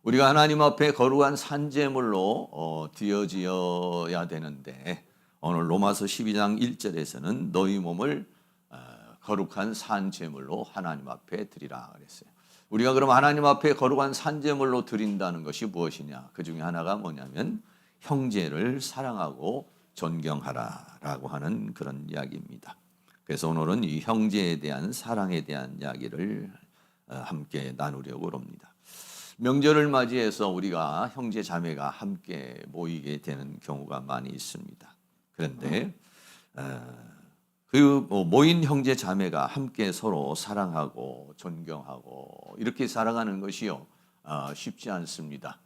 우리가 하나님 앞에 거룩한 산제물로 드려져야 되는데 오늘 로마서 12장 1절에서는 너희 몸을 거룩한 산제물로 하나님 앞에 드리라 그랬어요. 우리가 그럼 하나님 앞에 거룩한 산제물로 드린다는 것이 무엇이냐? 그 중에 하나가 뭐냐면 형제를 사랑하고 존경하라라고 하는 그런 이야기입니다. 그래서 오늘은 이 형제에 대한 사랑에 대한 이야기를 함께 나누려고 합니다. 명절을 맞이해서 우리가 형제 자매가 함께 모이게 되는 경우가 많이 있습니다. 그런데 그 모인 형제 자매가 함께 서로 사랑하고 존경하고 이렇게 살아가는 것이요 쉽지 않습니다.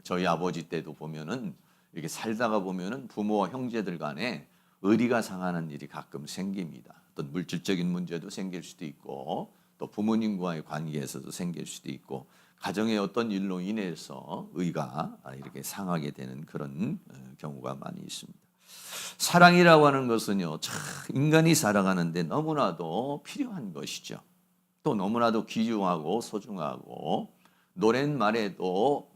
저희 아버지 때도 보면은 이렇게 살다가 보면은 부모와 형제들 간에 의리가 상하는 일이 가끔 생깁니다. 어떤 물질적인 문제도 생길 수도 있고 또 부모님과의 관계에서도 생길 수도 있고 가정의 어떤 일로 인해서 의가 이렇게 상하게 되는 그런 경우가 많이 있습니다. 사랑이라고 하는 것은요, 참 인간이 살아가는데 너무나도 필요한 것이죠. 또 너무나도 귀중하고 소중하고 노랫말에도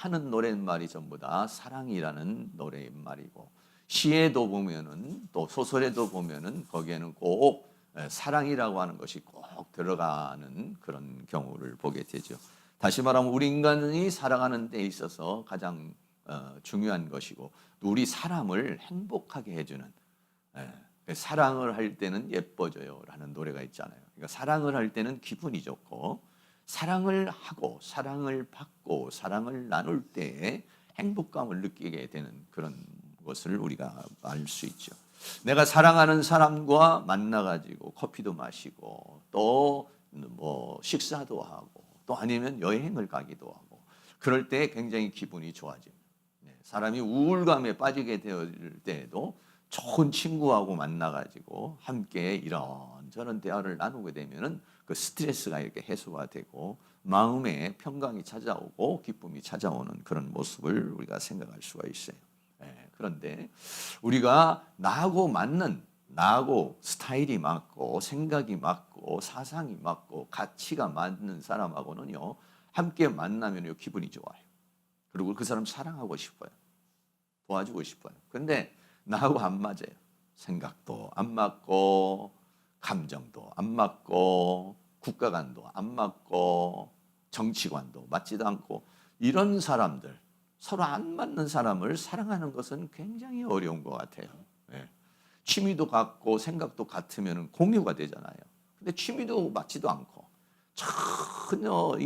많은 노랫말이 전부 다 사랑이라는 노랫말이고 시에도 보면은 또 소설에도 보면은 거기에는 꼭 사랑이라고 하는 것이 꼭 들어가는 그런 경우를 보게 되죠. 다시 말하면 우리 인간이 살아가는 데 있어서 가장 중요한 것이고 우리 사람을 행복하게 해주는 사랑을 할 때는 예뻐져요 라는 노래가 있잖아요. 그러니까 사랑을 할 때는 기분이 좋고 사랑을 하고 사랑을 받고 사랑을 나눌 때에 행복감을 느끼게 되는 그런 것을 우리가 알 수 있죠. 내가 사랑하는 사람과 만나가지고 커피도 마시고 또 뭐 식사도 하고 또 아니면 여행을 가기도 하고 그럴 때 굉장히 기분이 좋아집니다. 사람이 우울감에 빠지게 될 때에도 좋은 친구하고 만나가지고 함께 이런저런 대화를 나누게 되면은 그 스트레스가 이렇게 해소가 되고 마음에 평강이 찾아오고 기쁨이 찾아오는 그런 모습을 우리가 생각할 수가 있어요. 그런데 우리가 나하고 스타일이 맞고 생각이 맞고 사상이 맞고 가치가 맞는 사람하고는요 함께 만나면요 기분이 좋아요. 그리고 그 사람 사랑하고 싶어요. 도와주고 싶어요. 그런데 나하고 안 맞아요. 생각도 안 맞고 감정도 안 맞고 국가관도 안 맞고 정치관도 맞지도 않고 이런 사람들 서로 안 맞는 사람을 사랑하는 것은 굉장히 어려운 것 같아요. 취미도 같고 생각도 같으면 공유가 되잖아요. 근데 취미도 맞지도 않고 전혀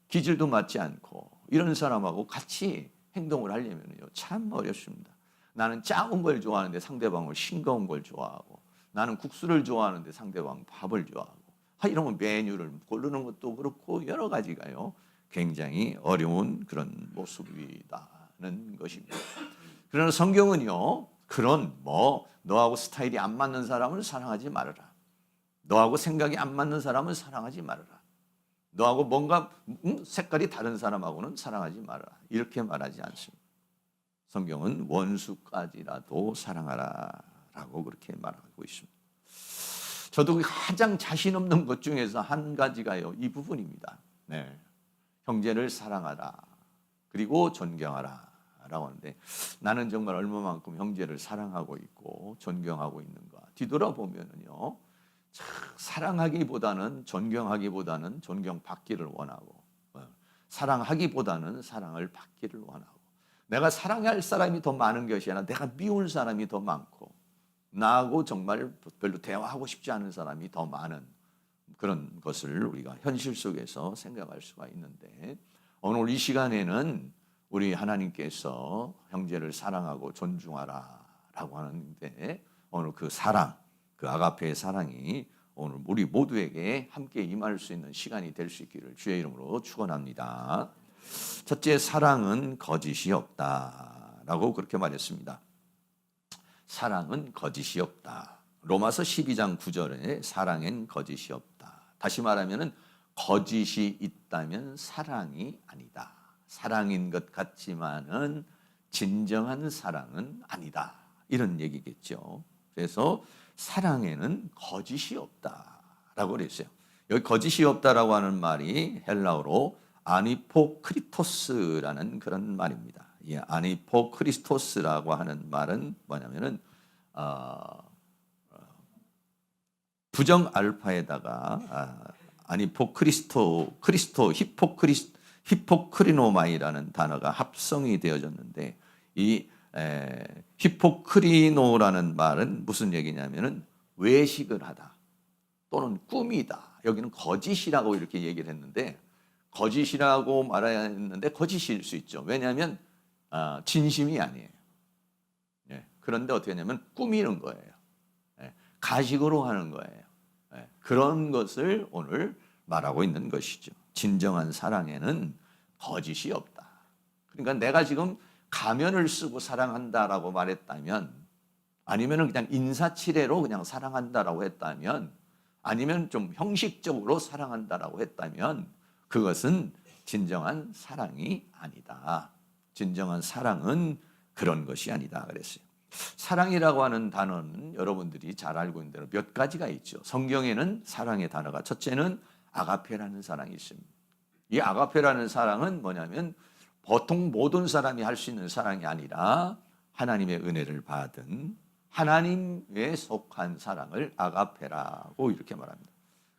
기질도 맞지 않고 이런 사람하고 같이 행동을 하려면요 참 어렵습니다. 나는 짜운 걸 좋아하는데 상대방은 싱거운 걸 좋아하고 나는 국수를 좋아하는데 상대방은 밥을 좋아하고 이러면 메뉴를 고르는 것도 그렇고 여러 가지가요 굉장히 어려운 그런 모습이라는 것입니다. 그러나 성경은요 그런 너하고 스타일이 안 맞는 사람을 사랑하지 말아라. 너하고 생각이 안 맞는 사람은 사랑하지 말아라. 너하고 뭔가 색깔이 다른 사람하고는 사랑하지 말아라. 이렇게 말하지 않습니다. 성경은 원수까지라도 사랑하라 라고 그렇게 말하고 있습니다. 저도 가장 자신 없는 것 중에서 한 가지가요 이 부분입니다. 형제를 사랑하라 그리고 존경하라 라고 하는데 나는 정말 얼마만큼 형제를 사랑하고 있고 존경하고 있는가 뒤돌아보면은요 사랑하기보다는 존경하기보다는 존경받기를 원하고 사랑하기보다는 사랑을 받기를 원하고 내가 사랑할 사람이 더 많은 것이 아니라 내가 미울 사람이 더 많고 나하고 정말 별로 대화하고 싶지 않은 사람이 더 많은 그런 것을 우리가 현실 속에서 생각할 수가 있는데 오늘 이 시간에는 우리 하나님께서 형제를 사랑하고 존중하라 라고 하는데 오늘 그 사랑 그 아가페의 사랑이 오늘 우리 모두에게 함께 임할 수 있는 시간이 될 수 있기를 주의 이름으로 축원합니다. 첫째, 사랑은 거짓이 없다라고 그렇게 말했습니다. 사랑은 거짓이 없다. 로마서 12장 9절에 사랑엔 거짓이 없다. 다시 말하면은 거짓이 있다면 사랑이 아니다. 사랑인 것 같지만은 진정한 사랑은 아니다. 이런 얘기겠죠. 그래서 사랑에는 거짓이 없다라고 그랬어요. 여기 거짓이 없다라고 하는 말이 헬라어로 아니포크리토스라는 그런 말입니다. 이 아니포크리스토스라고 하는 말은 뭐냐면은 부정 알파에다가 히포크리노마이라는 단어가 합성이 되어졌는데 이 히포크리노라는 말은 무슨 얘기냐면은 외식을 하다 또는 꿈이다. 여기는 거짓이라고 이렇게 얘기를 했는데 거짓이라고 말해야 했는데 거짓일 수 있죠. 왜냐하면 진심이 아니에요. 예, 그런데 어떻게 하냐면 꾸미는 거예요. 예, 가식으로 하는 거예요. 예, 그런 것을 오늘 말하고 있는 것이죠. 진정한 사랑에는 거짓이 없다. 그러니까 내가 지금 가면을 쓰고 사랑한다라고 말했다면 아니면 그냥 인사치레로 그냥 사랑한다라고 했다면 아니면 좀 형식적으로 사랑한다라고 했다면 그것은 진정한 사랑이 아니다. 진정한 사랑은 그런 것이 아니다 그랬어요. 사랑이라고 하는 단어는 여러분들이 잘 알고 있는 대로 몇 가지가 있죠. 성경에는 사랑의 단어가 첫째는 아가페라는 사랑이 있습니다. 이 아가페라는 사랑은 뭐냐면 보통 모든 사람이 할 수 있는 사랑이 아니라 하나님의 은혜를 받은 하나님에 속한 사랑을 아가페라고 이렇게 말합니다.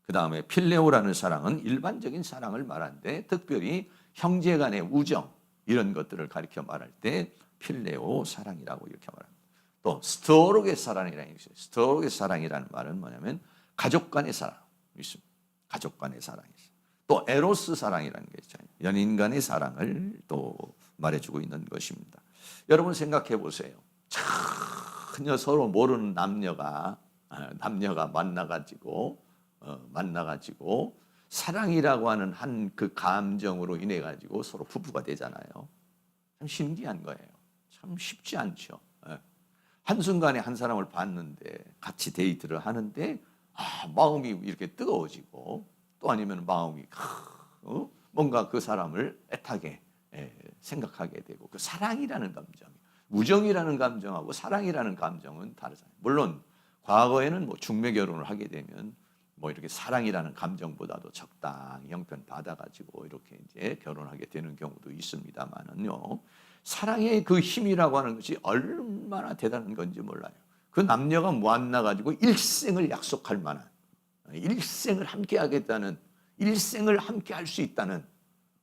그 다음에 필레오라는 사랑은 일반적인 사랑을 말하는데 특별히 형제 간의 우정 이런 것들을 가리켜 말할 때 필레오 사랑이라고 이렇게 말합니다. 또 스토로게 사랑이라는 것이 있어요. 스토로게 사랑이라는 말은 뭐냐면 가족 간의 사랑이 있습니다. 가족 간의 사랑이 있어요. 또 에로스 사랑이라는 게 있잖아요. 연인 간의 사랑을 또 말해주고 있는 것입니다. 여러분 생각해 보세요. 전혀 서로 모르는 남녀가 만나가지고 사랑이라고 하는 한 그 감정으로 인해 가지고 서로 부부가 되잖아요. 참 신기한 거예요. 참 쉽지 않죠. 한순간에 한 사람을 봤는데 같이 데이트를 하는데 마음이 이렇게 뜨거워지고 또 아니면 마음이 뭔가 그 사람을 애타게 생각하게 되고 그 사랑이라는 감정, 우정이라는 감정하고 사랑이라는 감정은 다르잖아요. 물론 과거에는 뭐 중매 결혼을 하게 되면 뭐 이렇게 사랑이라는 감정보다도 적당히 형편 받아가지고 이렇게 이제 결혼하게 되는 경우도 있습니다만은요. 사랑의 그 힘이라고 하는 것이 얼마나 대단한 건지 몰라요. 그 남녀가 만나가지고 일생을 약속할 만한, 일생을 함께 하겠다는, 일생을 함께 할 수 있다는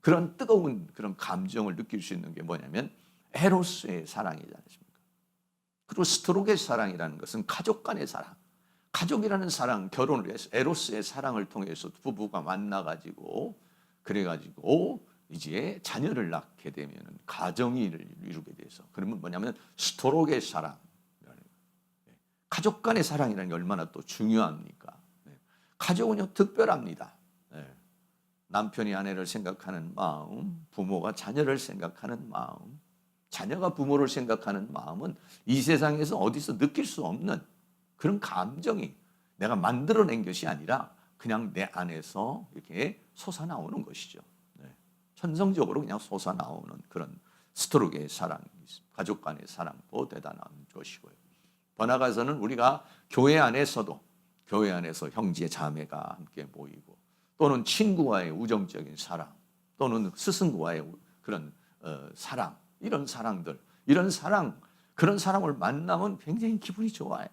그런 뜨거운 그런 감정을 느낄 수 있는 게 뭐냐면 에로스의 사랑이지 않습니까? 그리고 스토로게 사랑이라는 것은 가족 간의 사랑. 가족이라는 사랑, 결혼을 해서 에로스의 사랑을 통해서 부부가 만나가지고 그래가지고 이제 자녀를 낳게 되면 가정이 이루게 돼서 그러면 뭐냐면 스토로게 사랑. 가족 간의 사랑이라는 게 얼마나 또 중요합니까? 가족은요 특별합니다. 남편이 아내를 생각하는 마음, 부모가 자녀를 생각하는 마음, 자녀가 부모를 생각하는 마음은 이 세상에서 어디서 느낄 수 없는 그런 감정이 내가 만들어낸 것이 아니라 그냥 내 안에서 이렇게 솟아나오는 것이죠. 천성적으로 그냥 솟아나오는 그런 스토르게의 사랑이 있습니다. 가족 간의 사랑도 대단한 것이고요. 더 나아가서는 우리가 교회 안에서 형제 자매가 함께 모이고 또는 친구와의 우정적인 사랑 또는 스승과의 그런 사랑 이런 그런 사람을 만나면 굉장히 기분이 좋아요.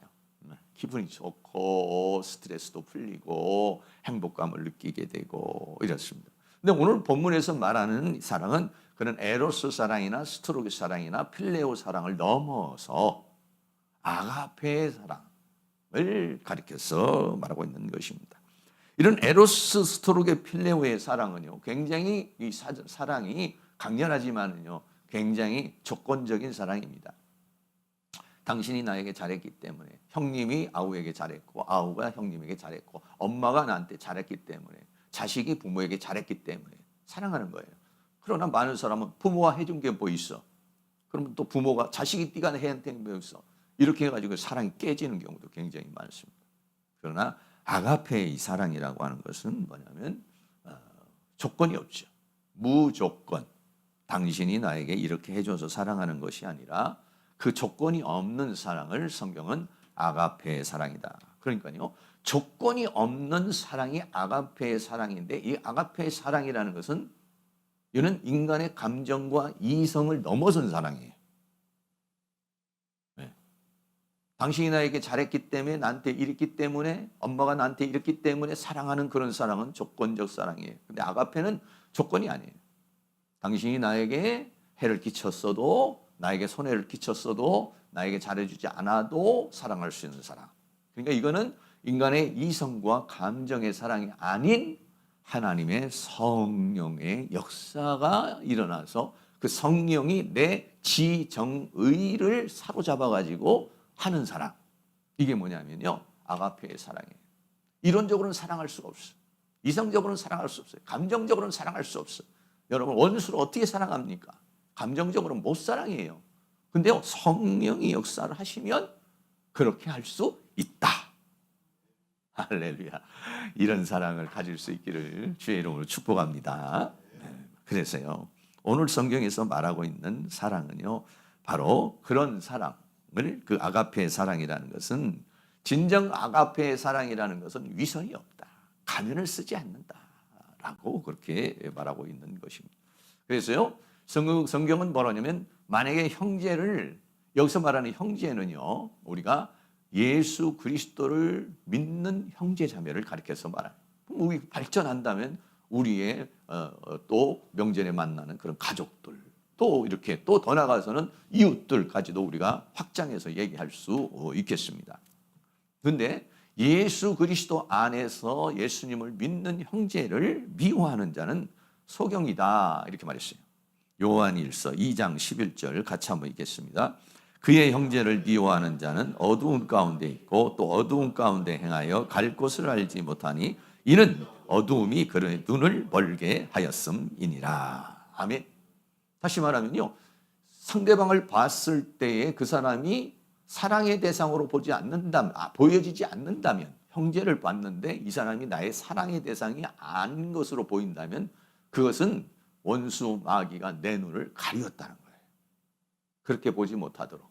기분이 좋고 스트레스도 풀리고 행복감을 느끼게 되고 이렇습니다. 근데 오늘 본문에서 말하는 사랑은 그런 에로스 사랑이나 스토로게 사랑이나 필레오 사랑을 넘어서 아가페의 사랑을 가리켜서 말하고 있는 것입니다. 이런 에로스, 스토로게, 필레오의 사랑은요, 굉장히 이 사랑이 강렬하지만은요, 굉장히 조건적인 사랑입니다. 당신이 나에게 잘했기 때문에, 형님이 아우에게 잘했고, 아우가 형님에게 잘했고, 엄마가 나한테 잘했기 때문에, 자식이 부모에게 잘했기 때문에 사랑하는 거예요. 그러나 많은 사람은 부모가 해준 게 뭐 있어? 그러면 또 부모가 자식이 네가 해한 게 뭐 있어? 이렇게 해가지고 사랑이 깨지는 경우도 굉장히 많습니다. 그러나 아가페의 이 사랑이라고 하는 것은 뭐냐면 조건이 없죠. 무조건. 당신이 나에게 이렇게 해줘서 사랑하는 것이 아니라 그 조건이 없는 사랑을 성경은 아가페의 사랑이다. 그러니까요. 조건이 없는 사랑이 아가페의 사랑인데 이 아가페의 사랑이라는 것은 이는 인간의 감정과 이성을 넘어선 사랑이에요. 네. 당신이 나에게 잘했기 때문에, 나한테 이랬기 때문에, 엄마가 나한테 이랬기 때문에 사랑하는 그런 사랑은 조건적 사랑이에요. 근데 아가페는 조건이 아니에요. 당신이 나에게 해를 끼쳤어도, 나에게 손해를 끼쳤어도, 나에게 잘해주지 않아도 사랑할 수 있는 사랑. 그러니까 이거는 인간의 이성과 감정의 사랑이 아닌 하나님의 성령의 역사가 일어나서 그 성령이 내 지정의를 사로잡아 가지고 하는 사랑. 이게 뭐냐면요, 아가페의 사랑이에요. 이론적으로는 사랑할 수가 없어요. 이성적으로는 사랑할 수 없어요. 감정적으로는 사랑할 수 없어요. 여러분, 원수를 어떻게 사랑합니까? 감정적으로는 못 사랑해요. 근데요, 성령이 역사를 하시면 그렇게 할 수 있다. 할렐루야. 이런 사랑을 가질 수 있기를 주의 이름으로 축복합니다. 그래서요, 오늘 성경에서 말하고 있는 사랑은요, 바로 그런 사랑을, 그 아가페의 사랑이라는 것은, 진정 아가페의 사랑이라는 것은 위선이 없다, 가면을 쓰지 않는다라고 그렇게 말하고 있는 것입니다. 그래서요, 성경은 뭐라냐면, 만약에 형제를, 여기서 말하는 형제는요, 우리가 예수 그리스도를 믿는 형제 자매를 가리켜서 말합니다. 우리 발전한다면 우리의 또 명절에 만나는 그런 가족들, 또 이렇게 또 더 나가서는 이웃들까지도 우리가 확장해서 얘기할 수 있겠습니다. 그런데 예수 그리스도 안에서 예수님을 믿는 형제를 미워하는 자는 소경이다, 이렇게 말했어요. 요한일서 2장 11절 같이 한번 읽겠습니다. 그의 형제를 미워하는 자는 어두운 가운데 있고 또 어두운 가운데 행하여 갈 곳을 알지 못하니 이는 어두움이 그의 눈을 멀게 하였음이니라. 아멘. 다시 말하면요, 상대방을 봤을 때에 그 사람이 사랑의 대상으로 보지 않는다면, 보여지지 않는다면, 형제를 봤는데 이 사람이 나의 사랑의 대상이 아닌 것으로 보인다면 그것은 원수 마귀가 내 눈을 가리웠다는 거예요. 그렇게 보지 못하도록,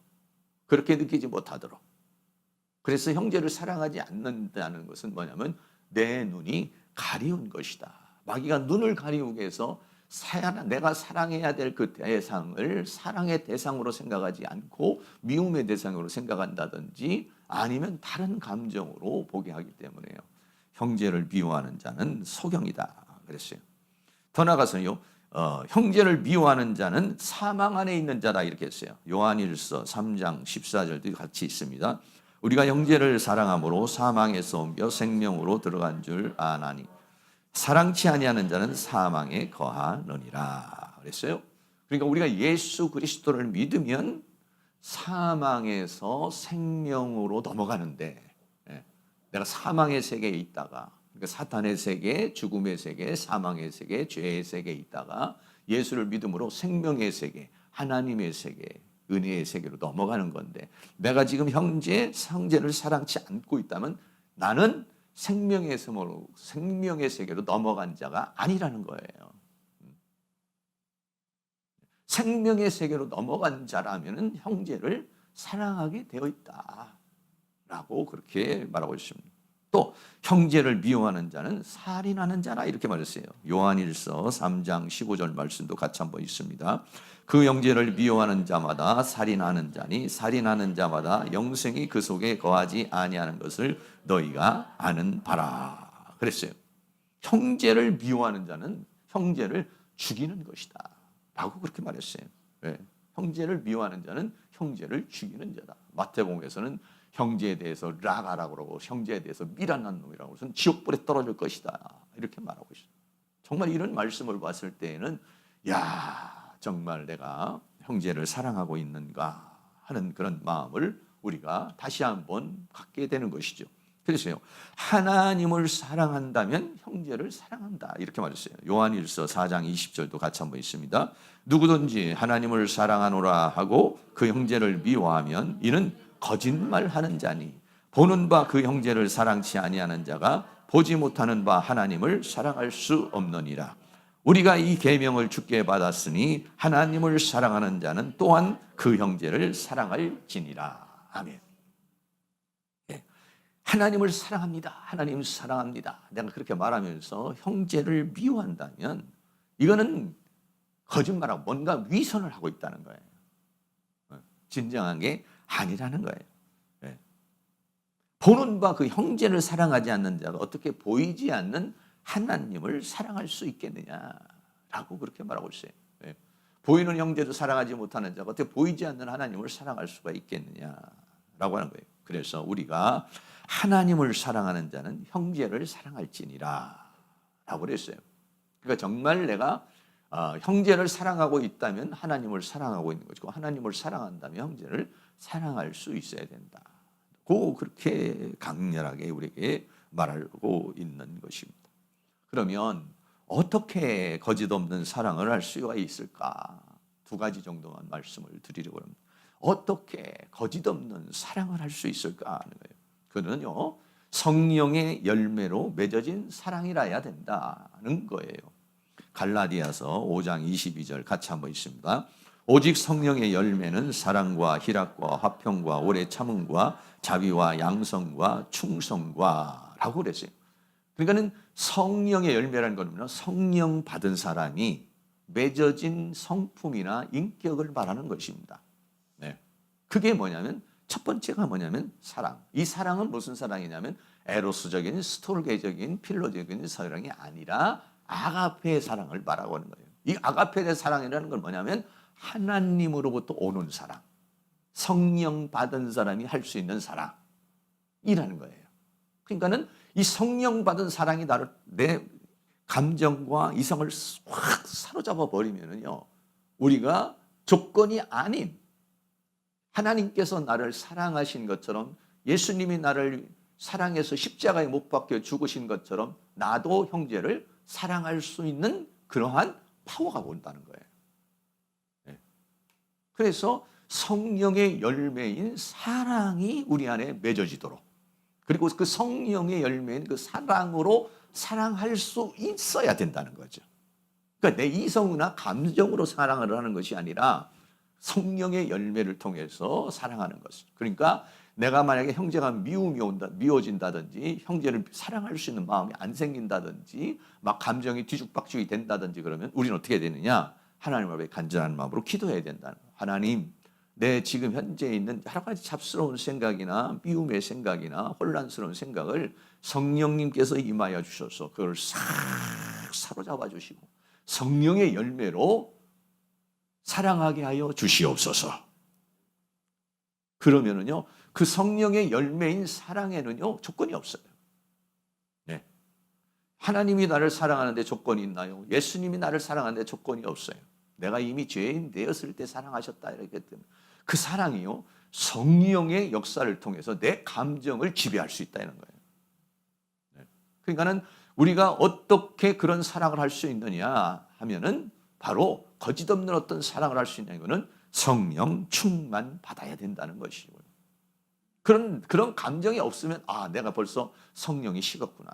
그렇게 느끼지 못하도록. 그래서 형제를 사랑하지 않는다는 것은 뭐냐면 내 눈이 가리운 것이다. 마귀가 눈을 가리우게 해서 내가 사랑해야 될 그 대상을 사랑의 대상으로 생각하지 않고 미움의 대상으로 생각한다든지 아니면 다른 감정으로 보게 하기 때문에요. 형제를 미워하는 자는 소경이다 그랬어요. 더 나아가서요, 형제를 미워하는 자는 사망 안에 있는 자다, 이렇게 했어요. 요한일서 3장 14절도 같이 있습니다. 우리가 형제를 사랑함으로 사망에서 옮겨 생명으로 들어간 줄 아나니 사랑치 아니하는 자는 사망에 거하느니라 그랬어요. 그러니까 우리가 예수 그리스도를 믿으면 사망에서 생명으로 넘어가는데, 내가 사망의 세계에 있다가, 그러니까 사탄의 세계, 죽음의 세계, 사망의 세계, 죄의 세계에 있다가 예수를 믿음으로 생명의 세계, 하나님의 세계, 은혜의 세계로 넘어가는 건데, 내가 지금 형제를 사랑치 않고 있다면 나는 생명의 세계로 넘어간 자가 아니라는 거예요. 생명의 세계로 넘어간 자라면 형제를 사랑하게 되어 있다라고 그렇게 말하고 있습니다. 또 형제를 미워하는 자는 살인하는 자라, 이렇게 말했어요. 요한일서 3장 15절 말씀도 같이 한번 있습니다. 그 형제를 미워하는 자마다 살인하는 자니 살인하는 자마다 영생이 그 속에 거하지 아니하는 것을 너희가 아는 바라 그랬어요. 형제를 미워하는 자는 형제를 죽이는 것이다 라고 그렇게 말했어요. 네. 형제를 미워하는 자는 형제를 죽이는 자다. 마태복음에서는 형제에 대해서 라가라고 그러고 형제에 대해서 미련한 놈이라고 해서 지옥불에 떨어질 것이다, 이렇게 말하고 있어요. 정말 이런 말씀을 봤을 때에는 정말 내가 형제를 사랑하고 있는가 하는 그런 마음을 우리가 다시 한번 갖게 되는 것이죠. 그래서요, 하나님을 사랑한다면 형제를 사랑한다, 이렇게 말했어요. 요한일서 4장 20절도 같이 한번 있습니다. 누구든지 하나님을 사랑하노라 하고 그 형제를 미워하면 이는 거짓말하는 자니 보는 바 그 형제를 사랑치 아니하는 자가 보지 못하는 바 하나님을 사랑할 수 없느니라. 우리가 이 계명을 주께 받았으니 하나님을 사랑하는 자는 또한 그 형제를 사랑할지니라. 아멘. 하나님을 사랑합니다. 하나님을 사랑합니다. 내가 그렇게 말하면서 형제를 미워한다면 이거는 거짓말하고 뭔가 위선을 하고 있다는 거예요. 진정한 게 아니라는 거예요. 네. 보는 바 그 형제를 사랑하지 않는 자가 어떻게 보이지 않는 하나님을 사랑할 수 있겠느냐라고 그렇게 말하고 있어요. 네. 보이는 형제도 사랑하지 못하는 자가 어떻게 보이지 않는 하나님을 사랑할 수가 있겠느냐라고 하는 거예요. 그래서 우리가 하나님을 사랑하는 자는 형제를 사랑할지니라 라고 그랬어요. 그러니까 정말 내가 형제를 사랑하고 있다면 하나님을 사랑하고 있는 것이고, 하나님을 사랑한다면 형제를 사랑할 수 있어야 된다. 그렇게 강렬하게 우리에게 말하고 있는 것입니다. 그러면 어떻게 거짓 없는 사랑을 할 수가 있을까? 두 가지 정도만 말씀을 드리려고 합니다. 어떻게 거짓 없는 사랑을 할 수 있을까 하는 거예요. 그는요, 성령의 열매로 맺어진 사랑이라야 된다는 거예요. 갈라디아서 5장 22절 같이 한번 읽습니다. 오직 성령의 열매는 사랑과 희락과 화평과 오래 참음과 자비와 양성과 충성과 라고 그랬어요. 그러니까는 성령의 열매라는 거는 성령 받은 사람이 맺어진 성품이나 인격을 말하는 것입니다. 네. 그게 뭐냐면 첫 번째가 뭐냐면 사랑. 이 사랑은 무슨 사랑이냐면 에로스적인 스톨게적인 필로적인 사랑이 아니라 아가페의 사랑을 말하고 하는 거예요. 이 아가페의 사랑이라는 건 뭐냐면 하나님으로부터 오는 사랑, 성령 받은 사람이 할 수 있는 사랑이라는 거예요. 그러니까는 이 성령 받은 사랑이 나를, 내 감정과 이성을 확 사로잡아 버리면은요, 우리가 조건이 아닌 하나님께서 나를 사랑하신 것처럼, 예수님이 나를 사랑해서 십자가에 못 박혀 죽으신 것처럼 나도 형제를 사랑할 수 있는 그러한 파워가 온다는 거예요. 네. 그래서 성령의 열매인 사랑이 우리 안에 맺어지도록, 그리고 그 성령의 열매인 그 사랑으로 사랑할 수 있어야 된다는 거죠. 그러니까 내 이성이나 감정으로 사랑을 하는 것이 아니라 성령의 열매를 통해서 사랑하는 것이죠. 그러니까 내가 만약에 형제가 미워진다든지 형제를 사랑할 수 있는 마음이 안 생긴다든지 막 감정이 뒤죽박죽이 된다든지 그러면 우리는 어떻게 되느냐? 하나님 앞에 간절한 마음으로 기도해야 된다는 거예요. 하나님, 내 지금 현재 있는 여러 가지 잡스러운 생각이나 미움의 생각이나 혼란스러운 생각을 성령님께서 임하여 주셔서 그걸 싹 사로잡아 주시고 성령의 열매로 사랑하게 하여 주시옵소서. 그러면은요, 그 성령의 열매인 사랑에는요, 조건이 없어요. 네. 하나님이 나를 사랑하는데 조건이 있나요? 예수님이 나를 사랑하는데 조건이 없어요. 내가 이미 죄인 되었을 때 사랑하셨다 이렇게 때문에 그 사랑이요, 성령의 역사를 통해서 내 감정을 지배할 수 있다는 거예요. 네. 그러니까는 우리가 어떻게 그런 사랑을 할 수 있느냐 하면은 바로 거짓 없는 어떤 사랑을 할 수 있는 것은 성령 충만 받아야 된다는 것이고요. 그런 감정이 없으면 내가 벌써 성령이 식었구나.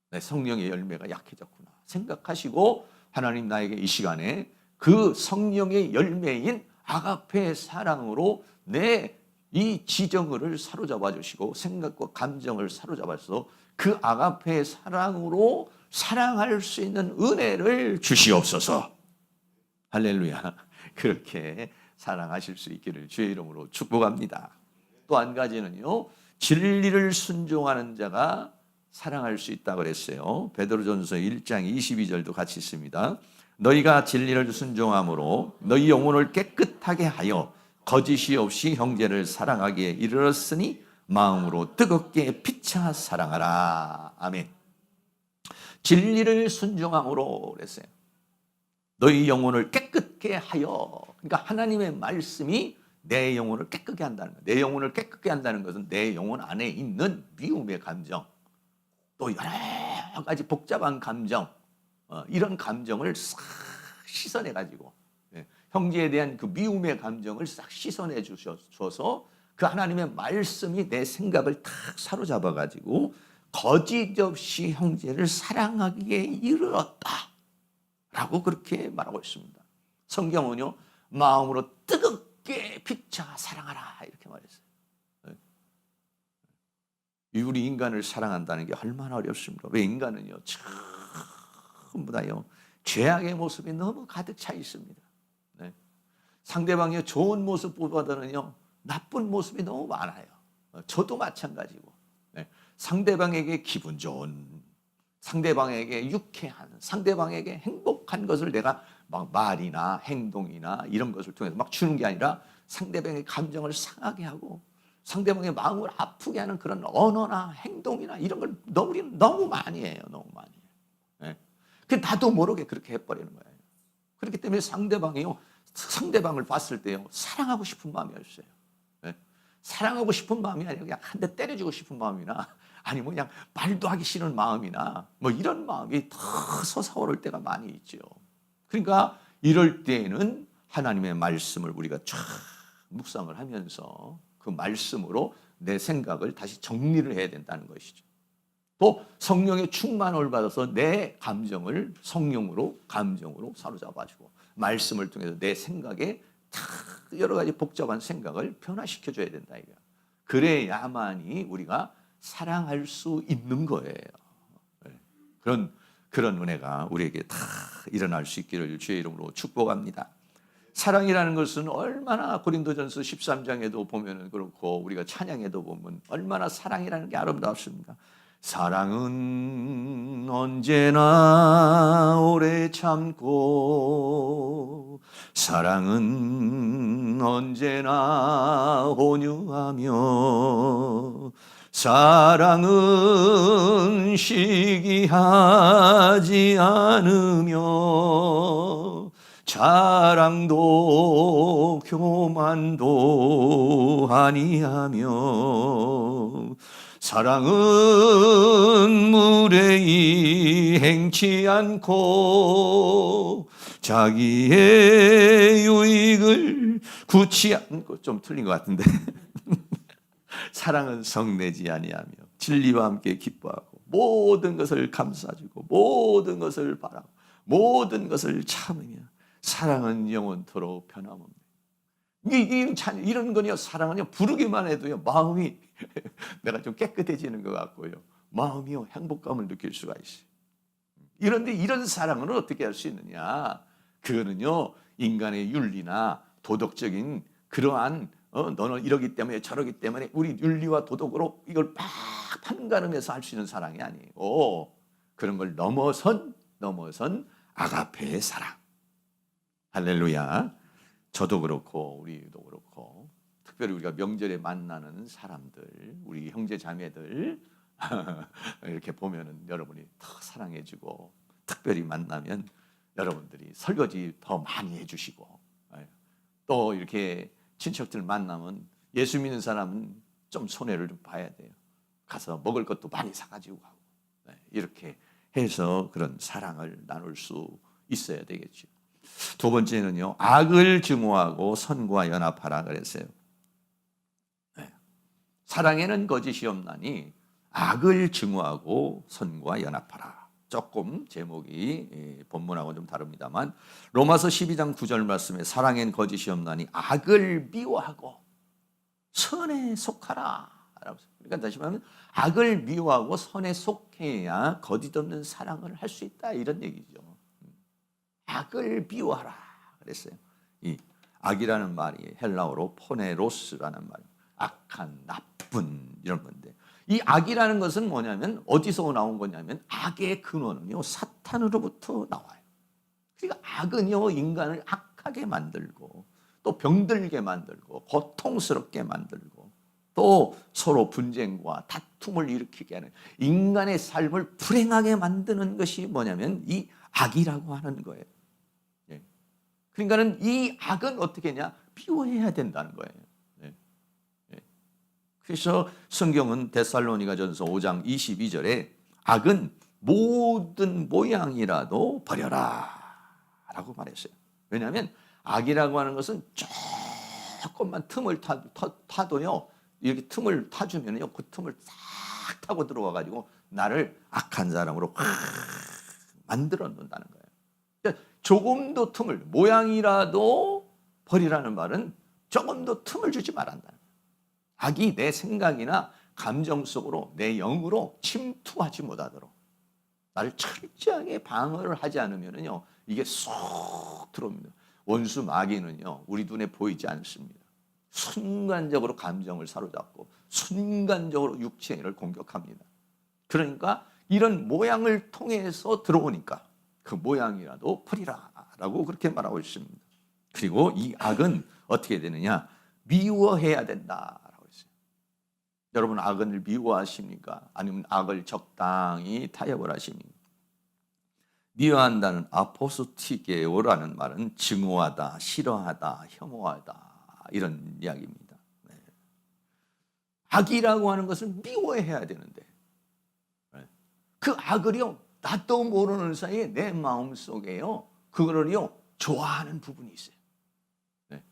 내 성령의 열매가 약해졌구나 생각하시고 하나님 나에게 이 시간에 그 성령의 열매인 아가페의 사랑으로 내 이 지정을 사로잡아 주시고 생각과 감정을 사로잡아서 그 아가페의 사랑으로 사랑할 수 있는 은혜를 주시옵소서. 할렐루야. 그렇게 사랑하실 수 있기를 주의 이름으로 축복합니다. 또 한 가지는요, 진리를 순종하는 자가 사랑할 수 있다고 그랬어요. 베드로전서 1장 22절도 같이 있습니다. 너희가 진리를 순종함으로 너희 영혼을 깨끗하게 하여 거짓이 없이 형제를 사랑하기에 이르렀으니 마음으로 뜨겁게 피차 사랑하라. 아멘. 진리를 순종함으로 그랬어요. 너희 영혼을 깨끗게 하여. 그러니까 하나님의 말씀이 내 영혼을 깨끗게 한다는 거예요. 내 영혼을 깨끗게 한다는 것은 내 영혼 안에 있는 미움의 감정, 또 여러 가지 복잡한 감정, 이런 감정을 싹 씻어내가지고, 형제에 대한 그 미움의 감정을 싹 씻어내 주셔서 그 하나님의 말씀이 내 생각을 탁 사로잡아가지고 거짓 없이 형제를 사랑하기에 이르렀다 라고 그렇게 말하고 있습니다. 성경은요, 마음으로 뜨겁게 피차 사랑하라 이렇게 말했어요. 우리 인간을 사랑한다는 게 얼마나 어렵습니까? 왜 인간은요, 전부 다요, 죄악의 모습이 너무 가득 차 있습니다. 네. 상대방의 좋은 모습보다는요, 나쁜 모습이 너무 많아요. 저도 마찬가지고. 네. 상대방에게 기분 좋은, 상대방에게 유쾌한, 상대방에게 행복한 것을 내가 막 말이나 행동이나 이런 것을 통해서 막 주는 게 아니라 상대방의 감정을 상하게 하고 상대방의 마음을 아프게 하는 그런 언어나 행동이나 이런 걸 우리는 너무 많이 해요. 너무 많이 해요. 네. 그 나도 모르게 그렇게 해버리는 거예요. 그렇기 때문에 상대방을 봤을 때요, 사랑하고 싶은 마음이 없어요. 네. 사랑하고 싶은 마음이 아니라 그냥 한 대 때려주고 싶은 마음이나 아니면 그냥 말도 하기 싫은 마음이나 뭐 이런 마음이 더 솟아오를 때가 많이 있죠. 그러니까 이럴 때에는 하나님의 말씀을 우리가 쫙 묵상을 하면서 그 말씀으로 내 생각을 다시 정리를 해야 된다는 것이죠. 또 성령의 충만을 받아서 내 감정을 성령으로, 감정으로 사로잡아주고 말씀을 통해서 내 생각에 여러 가지 복잡한 생각을 변화시켜줘야 된다 이거야. 그래야만이 우리가 사랑할 수 있는 거예요. 그런 은혜가 우리에게 다 일어날 수 있기를 주의 이름으로 축복합니다. 사랑이라는 것은 얼마나 고린도전서 13장에도 보면 그렇고 우리가 찬양에도 보면 얼마나 사랑이라는 게 아름답습니다. 사랑은 언제나 오래 참고 사랑은 언제나 온유하며 사랑은 시기하지 않으며 자랑도 교만도 아니하며 사랑은 무례히 행치 않고 자기의 유익을 굳이 않고 좀 틀린 것 같은데 사랑은 성내지 아니하며 진리와 함께 기뻐하고 모든 것을 감싸주고 모든 것을 바라고 모든 것을 참으며 사랑은 영원토록 변함없네. 이런 거요, 사랑은요, 부르기만 해도요, 마음이 내가 좀 깨끗해지는 것 같고요, 마음이요, 행복감을 느낄 수가 있어요. 이런데 이런 사랑은 어떻게 할 수 있느냐? 그거는요, 인간의 윤리나 도덕적인 그러한 너는 이러기 때문에 저러기 때문에 우리 윤리와 도덕으로 이걸 막 판가름해서 할 수 있는 사랑이 아니고 그런 걸 넘어선 아가페의 사랑. 할렐루야. 저도 그렇고 우리도 그렇고 특별히 우리가 명절에 만나는 사람들, 우리 형제 자매들 이렇게 보면은 여러분이 더 사랑해주고 특별히 만나면 여러분들이 설거지 더 많이 해주시고 또 이렇게 친척들 만나면 예수 믿는 사람은 좀 손해를 좀 봐야 돼요. 가서 먹을 것도 많이 사가지고 가고 이렇게 해서 그런 사랑을 나눌 수 있어야 되겠죠. 두 번째는요, 악을 증오하고 선과 연합하라 그랬어요. 사랑에는 거짓이 없나니 악을 증오하고 선과 연합하라. 조금 제목이 본문하고 좀 다릅니다만 로마서 12장 9절 말씀에 사랑엔 거짓이 없나니 악을 미워하고 선에 속하라. 그러니까 다시 말하면 악을 미워하고 선에 속해야 거짓 없는 사랑을 할 수 있다 이런 얘기죠. 악을 미워하라 그랬어요. 이 악이라는 말이 헬라어로 포네로스라는 말, 악한, 나쁜 이런 건데 이 악이라는 것은 뭐냐면 어디서 나온 거냐면 악의 근원은요 사탄으로부터 나와요. 그러니까 악은요 인간을 악하게 만들고 또 병들게 만들고 고통스럽게 만들고 또 서로 분쟁과 다툼을 일으키게 하는 인간의 삶을 불행하게 만드는 것이 뭐냐면 이 악이라고 하는 거예요. 그러니까는 이 악은 어떻게 했냐? 미워해야 된다는 거예요. 그래서 성경은 데살로니가전서 5장 22절에 악은 모든 모양이라도 버려라 라고 말했어요. 왜냐하면 악이라고 하는 것은 조금만 틈을 타도요 이렇게 틈을 타주면요 그 틈을 싹 타고 들어와 가지고 나를 악한 사람으로 확 만들어 놓는다는 거예요. 그러니까 조금도 틈을 모양이라도 버리라는 말은 조금도 틈을 주지 말란다는 거예요. 악이 내 생각이나 감정 속으로 내 영으로 침투하지 못하도록 나를 철저하게 방어를 하지 않으면요, 이게 쏙 들어옵니다. 원수 마귀는요, 우리 눈에 보이지 않습니다. 순간적으로 감정을 사로잡고 순간적으로 육체를 공격합니다. 그러니까 이런 모양을 통해서 들어오니까 그 모양이라도 버리라라고 그렇게 말하고 있습니다. 그리고 이 악은 어떻게 되느냐? 미워해야 된다라고 했어요. 여러분, 악을 미워하십니까? 아니면 악을 적당히 타협을 하십니까? 미워한다는 아포스티게오라는 말은 증오하다, 싫어하다, 혐오하다 이런 이야기입니다. 네. 악이라고 하는 것은 미워해야 되는데 그 악을요, 나도 모르는 사이에 내 마음속에요, 그거를요 좋아하는 부분이 있어요. 네.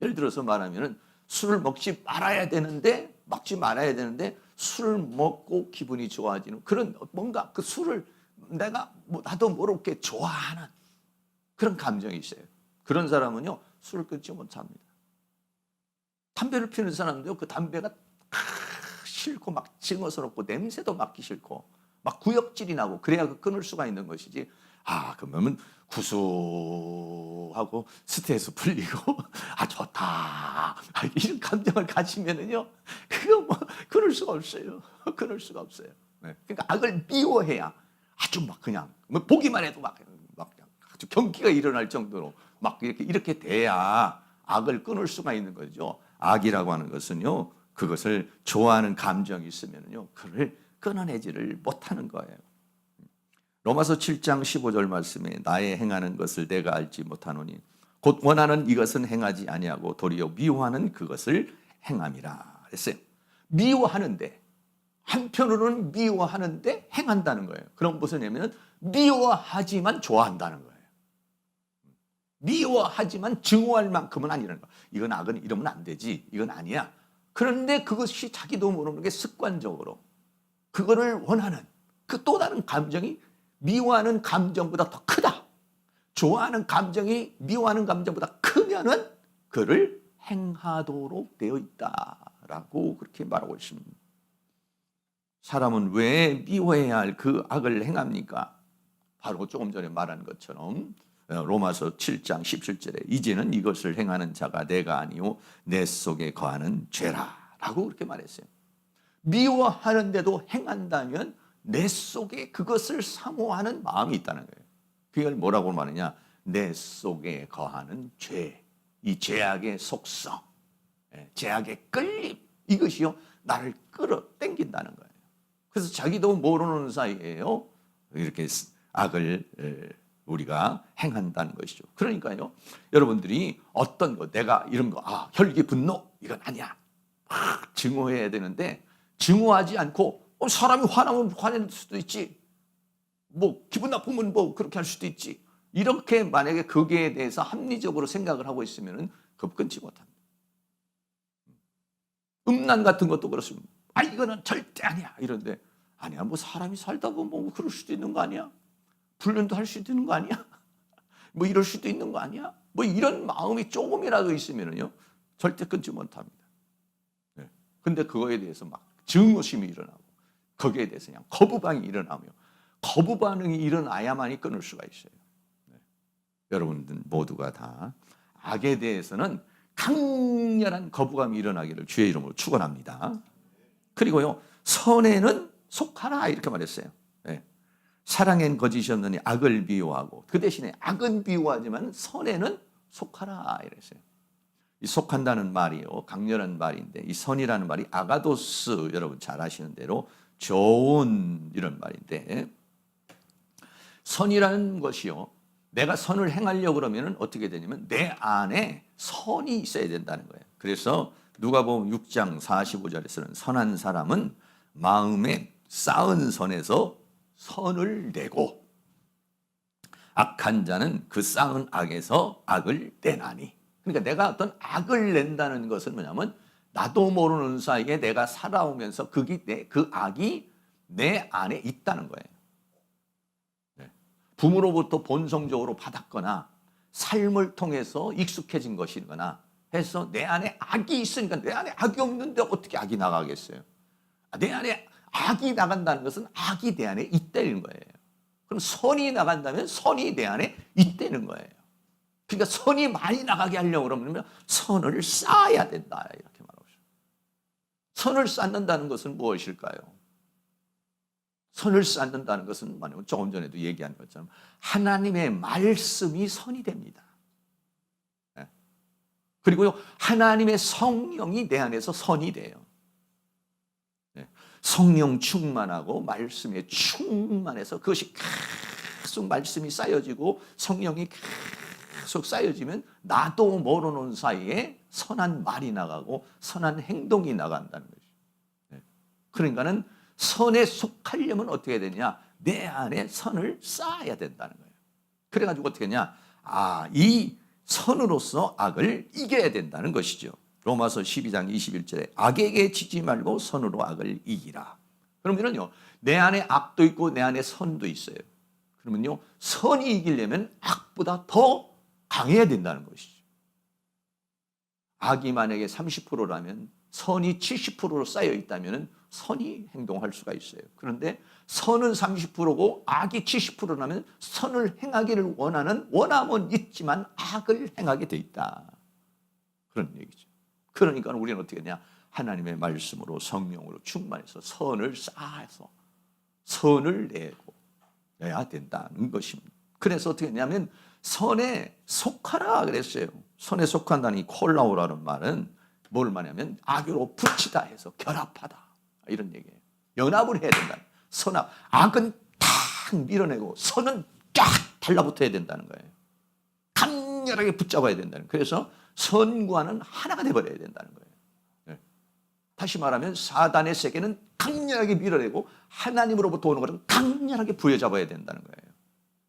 예를 들어서 말하면은 술을 먹지 말아야 되는데 술을 먹고 기분이 좋아지는 그런 뭔가 그 술을 내가 나도 모르게 좋아하는 그런 감정이 있어요. 그런 사람은요 술을 끊지 못합니다. 담배를 피우는 사람도 그 담배가 싫고 막 증오스럽고 냄새도 맡기 싫고 막 구역질이 나고 그래야 끊을 수가 있는 것이지. 그러면 구수하고 스트레스 풀리고 좋다 이런 감정을 가지면은요 그거 끊을 수가 없어요. 끊을 수가 없어요. 네. 그러니까 악을 미워해야 아주 막 그냥 보기만 해도 막 아주 경기가 일어날 정도로 막 이렇게 돼야 악을 끊을 수가 있는 거죠. 악이라고 하는 것은요, 그것을 좋아하는 감정이 있으면요, 그를 끊어내지를 못하는 거예요. 로마서 7장 15절 말씀에 나의 행하는 것을 내가 알지 못하노니 곧 원하는 이것은 행하지 아니하고 도리어 미워하는 그것을 행함이라 그랬어요. 미워하는데, 한편으로는 미워하는데 행한다는 거예요. 그럼 무슨 얘기냐면 미워하지만 좋아한다는 거예요. 미워하지만 증오할 만큼은 아니라는 거예요. 이건 악은 이러면 안 되지, 이건 아니야. 그런데 그것이 자기도 모르는 게 습관적으로 그거를 원하는 그 또 다른 감정이 미워하는 감정보다 더 크다, 좋아하는 감정이 미워하는 감정보다 크면은 그를 행하도록 되어 있다라고 그렇게 말하고 있습니다. 사람은 왜 미워해야 할 그 악을 행합니까? 바로 조금 전에 말한 것처럼 로마서 7장 17절에 이제는 이것을 행하는 자가 내가 아니요 내 속에 거하는 죄라라고 그렇게 말했어요. 미워하는데도 행한다면 내 속에 그것을 사모하는 마음이 있다는 거예요. 그걸 뭐라고 말하냐? 내 속에 거하는 죄, 이 죄악의 속성, 죄악의 끌림, 이것이요 나를 끌어당긴다는 거예요. 그래서 자기도 모르는 사이에요 이렇게 악을 우리가 행한다는 것이죠. 그러니까요, 여러분들이 어떤 거, 내가 이런 거, 혈기, 분노, 이건 아니야, 막 증오해야 되는데 증오하지 않고 사람이 화나면 화낼 수도 있지, 기분 나쁘면 그렇게 할 수도 있지, 이렇게 만약에 거기에 대해서 합리적으로 생각을 하고 있으면은 그거 끊지 못합니다. 음란 같은 것도 그렇습니다. 이거는 절대 아니야 이런데 아니야, 사람이 살다 보면 그럴 수도 있는 거 아니야, 불륜도 할 수도 있는 거 아니야, 이럴 수도 있는 거 아니야, 이런 마음이 조금이라도 있으면은요 절대 끊지 못합니다. 네. 근데 그거에 대해서 막 증오심이 일어나고 거기에 대해서 그냥 거부반응이 일어나며 거부반응이 일어나야만이 끊을 수가 있어요. 네. 여러분들 모두가 다 악에 대해서는 강렬한 거부감이 일어나기를 주의 이름으로 축원합니다. 그리고요, 선에는 속하라 이렇게 말했어요. 네. 사랑엔 거짓이 없느니 악을 미워하고 그 대신에 악은 미워하지만 선에는 속하라 이랬어요. 이 속한다는 말이요, 강렬한 말인데 이 선이라는 말이 아가도스, 여러분 잘 아시는 대로 좋은 이런 말인데, 선이라는 것이요, 내가 선을 행하려고 그러면 어떻게 되냐면 내 안에 선이 있어야 된다는 거예요. 그래서 누가복음 6장 45절에서는 선한 사람은 마음에 쌓은 선에서 선을 내고 악한 자는 그 쌓은 악에서 악을 내나니. 그러니까 내가 어떤 악을 낸다는 것은 뭐냐면 나도 모르는 사이에 내가 살아오면서 그 악이 내 안에 있다는 거예요. 네. 부모로부터 본성적으로 받았거나 삶을 통해서 익숙해진 것이거나 해서 내 안에 악이 있으니까, 내 안에 악이 없는데 어떻게 악이 나가겠어요? 내 안에 악이 나간다는 것은 악이 내 안에 있다는 거예요. 그럼 선이 나간다면 선이 내 안에 있다는 거예요. 그러니까 선이 많이 나가게 하려고 그러면 선을 쌓아야 된다, 이렇게 말하고 있어요. 선을 쌓는다는 것은 무엇일까요? 선을 쌓는다는 것은 뭐냐면 조금 전에도 얘기한 것처럼 하나님의 말씀이 선이 됩니다. 그리고요, 하나님의 성령이 내 안에서 선이 돼요. 성령 충만하고 말씀에 충만해서 그것이 계속 말씀이 쌓여지고 성령이 계속 쌓여지면 나도 모르는 사이에 선한 말이 나가고 선한 행동이 나간다는 거죠. 그러니까는 선에 속하려면 어떻게 해야 되냐? 내 안에 선을 쌓아야 된다는 거예요. 그래가지고 어떻게 하냐? 이 선으로서 악을 이겨야 된다는 것이죠. 로마서 12장 21절에 악에게 지지 말고 선으로 악을 이기라. 그러면요, 내 안에 악도 있고 내 안에 선도 있어요. 그러면요, 선이 이기려면 악보다 더 강해야 된다는 것이죠. 악이 만약에 30%라면 선이 70%로 쌓여 있다면 선이 행동할 수가 있어요. 그런데 선은 30%고 악이 70%라면 선을 행하기를 원하는 원함은 있지만 악을 행하게 돼 있다. 그런 얘기죠. 그러니까 우리는 어떻게 하냐? 하나님의 말씀으로 성령으로 충만해서 선을 쌓아서 선을 내야 된다는 것입니다. 그래서 어떻게 했냐면 선에 속하라 그랬어요. 선에 속한다는 이 콜라오라는 말은 뭘 말하냐면 악으로 붙이다 해서 결합하다, 이런 얘기예요. 연합을 해야 된다. 선악, 악은 탁 밀어내고 선은 쫙 달라붙어야 된다는 거예요. 강렬하게 붙잡아야 된다는 거예요. 그래서 선과는 하나가 돼버려야 된다는 거예요. 다시 말하면 사단의 세계는 강렬하게 밀어내고 하나님으로부터 오는 것은 강렬하게 부여잡아야 된다는 거예요.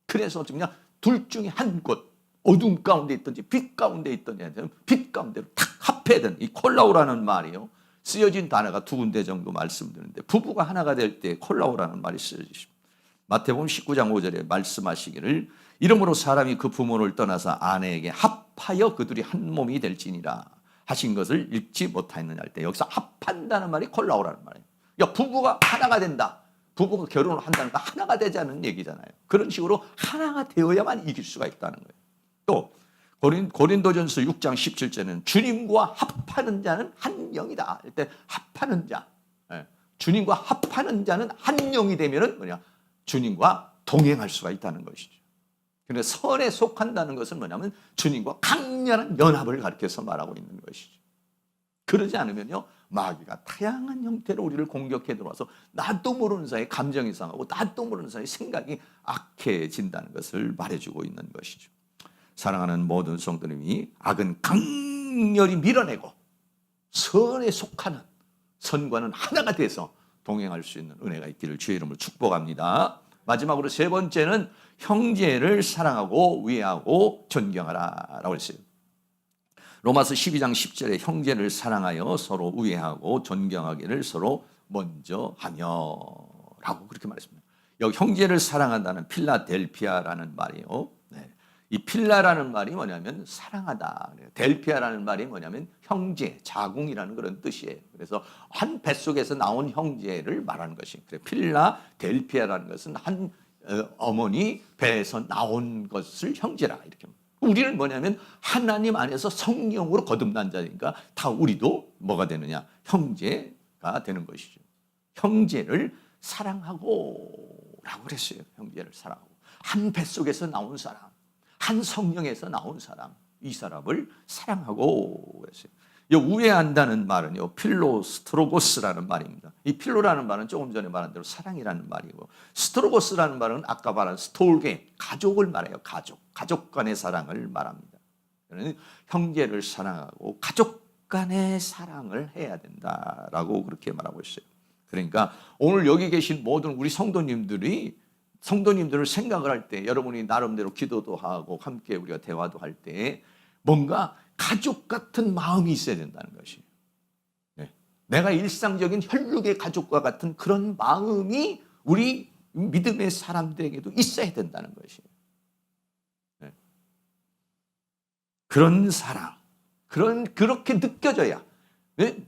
그래서 어쩌면 둘 중에 한 곳, 어둠 가운데 있든지 빛 가운데 있든지 빛 가운데로 탁 합해야 되는 이 콜라오라는 말이요, 쓰여진 단어가 두 군데 정도 말씀드리는데 부부가 하나가 될 때 콜라오라는 말이 쓰여지십니다. 마태복음 19장 5절에 말씀하시기를 이러므로 사람이 그 부모를 떠나서 아내에게 합하여 그들이 한 몸이 될지니라 하신 것을 읽지 못하였느냐 할 때 여기서 합한다는 말이 콜라오라는 말이에요. 야, 부부가 하나가 된다. 부부가 결혼을 한다는 거 하나가 되자는 얘기잖아요. 그런 식으로 하나가 되어야만 이길 수가 있다는 거예요. 또 고린도전서 6장 17절에는 주님과 합하는 자는 한 영이다. 이때 합하는 자, 주님과 합하는 자는 한 영이 되면은 뭐냐? 주님과 동행할 수가 있다는 것이죠. 그런데 선에 속한다는 것은 뭐냐면 주님과 강렬한 연합을 가리켜서 말하고 있는 것이죠. 그러지 않으면요, 마귀가 다양한 형태로 우리를 공격해 들어와서 나도 모르는 사이에 감정이 상하고 나도 모르는 사이에 생각이 악해진다는 것을 말해주고 있는 것이죠. 사랑하는 모든 성도님이 악은 강렬히 밀어내고 선에 속하는 선과는 하나가 돼서 동행할 수 있는 은혜가 있기를 주의 이름으로 축복합니다. 마지막으로 세 번째는 형제를 사랑하고 위하고 존경하라 라고 했어요. 로마서 12장 10절에 형제를 사랑하여 서로 우애하고 존경하기를 서로 먼저 하며 라고 그렇게 말했습니다. 여기 형제를 사랑한다는 필라델피아라는 말이에요. 이 필라라는 말이 뭐냐면 사랑하다. 델피아라는 말이 뭐냐면 형제, 자궁이라는 그런 뜻이에요. 그래서 한 뱃속에서 나온 형제를 말하는 것이. 그래, 필라 델피아라는 것은 한 어머니 배에서 나온 것을 형제라 이렇게. 우리는 뭐냐면 하나님 안에서 성령으로 거듭난 자니까 다 우리도 뭐가 되느냐? 형제가 되는 것이죠. 형제를 사랑하고 라고 그랬어요. 형제를 사랑하고. 한 뱃속에서 나온 사람, 한 성령에서 나온 사람, 이 사람을 사랑하고 그랬어요. 이 우애한다는 말은요, 필로스트로고스라는 말입니다. 이 필로라는 말은 조금 전에 말한 대로 사랑이라는 말이고, 스트로고스라는 말은 아까 말한 스톨게, 가족을 말해요. 가족 간의 사랑을 말합니다. 형제를 사랑하고 가족 간의 사랑을 해야 된다라고 그렇게 말하고 있어요. 그러니까 오늘 여기 계신 모든 우리 성도님들을 생각을 할 때, 여러분이 나름대로 기도도 하고 함께 우리가 대화도 할 때 뭔가 가족 같은 마음이 있어야 된다는 것이에요. 내가 일상적인 혈육의 가족과 같은 그런 마음이 우리 믿음의 사람들에게도 있어야 된다는 것이에요. 그런 사랑, 그렇게 느껴져야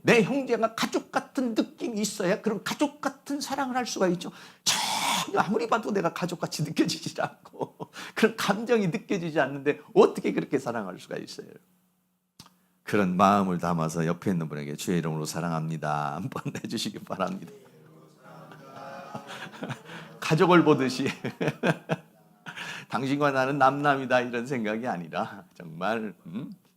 내 형제가 가족 같은 느낌이 있어야 그런 가족 같은 사랑을 할 수가 있죠. 전혀 아무리 봐도 내가 가족같이 느껴지지 않고 그런 감정이 느껴지지 않는데 어떻게 그렇게 사랑할 수가 있어요? 그런 마음을 담아서 옆에 있는 분에게 주의 이름으로 사랑합니다 한번 해주시기 바랍니다. 가족을 보듯이 당신과 나는 남남이다 이런 생각이 아니라 정말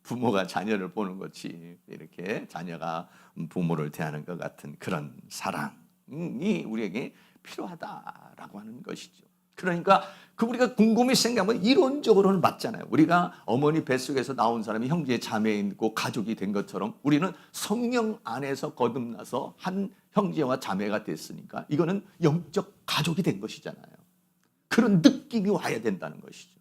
부모가 자녀를 보는 것이 이렇게 자녀가 부모를 대하는 것 같은 그런 사랑이 우리에게 필요하다라고 하는 것이죠. 그러니까 우리가 곰곰이 생각하면 이론적으로는 맞잖아요. 우리가 어머니 뱃속에서 나온 사람이 형제 자매 있고 가족이 된 것처럼 우리는 성령 안에서 거듭나서 한 형제와 자매가 됐으니까 이거는 영적 가족이 된 것이잖아요. 그런 느낌이 와야 된다는 것이죠.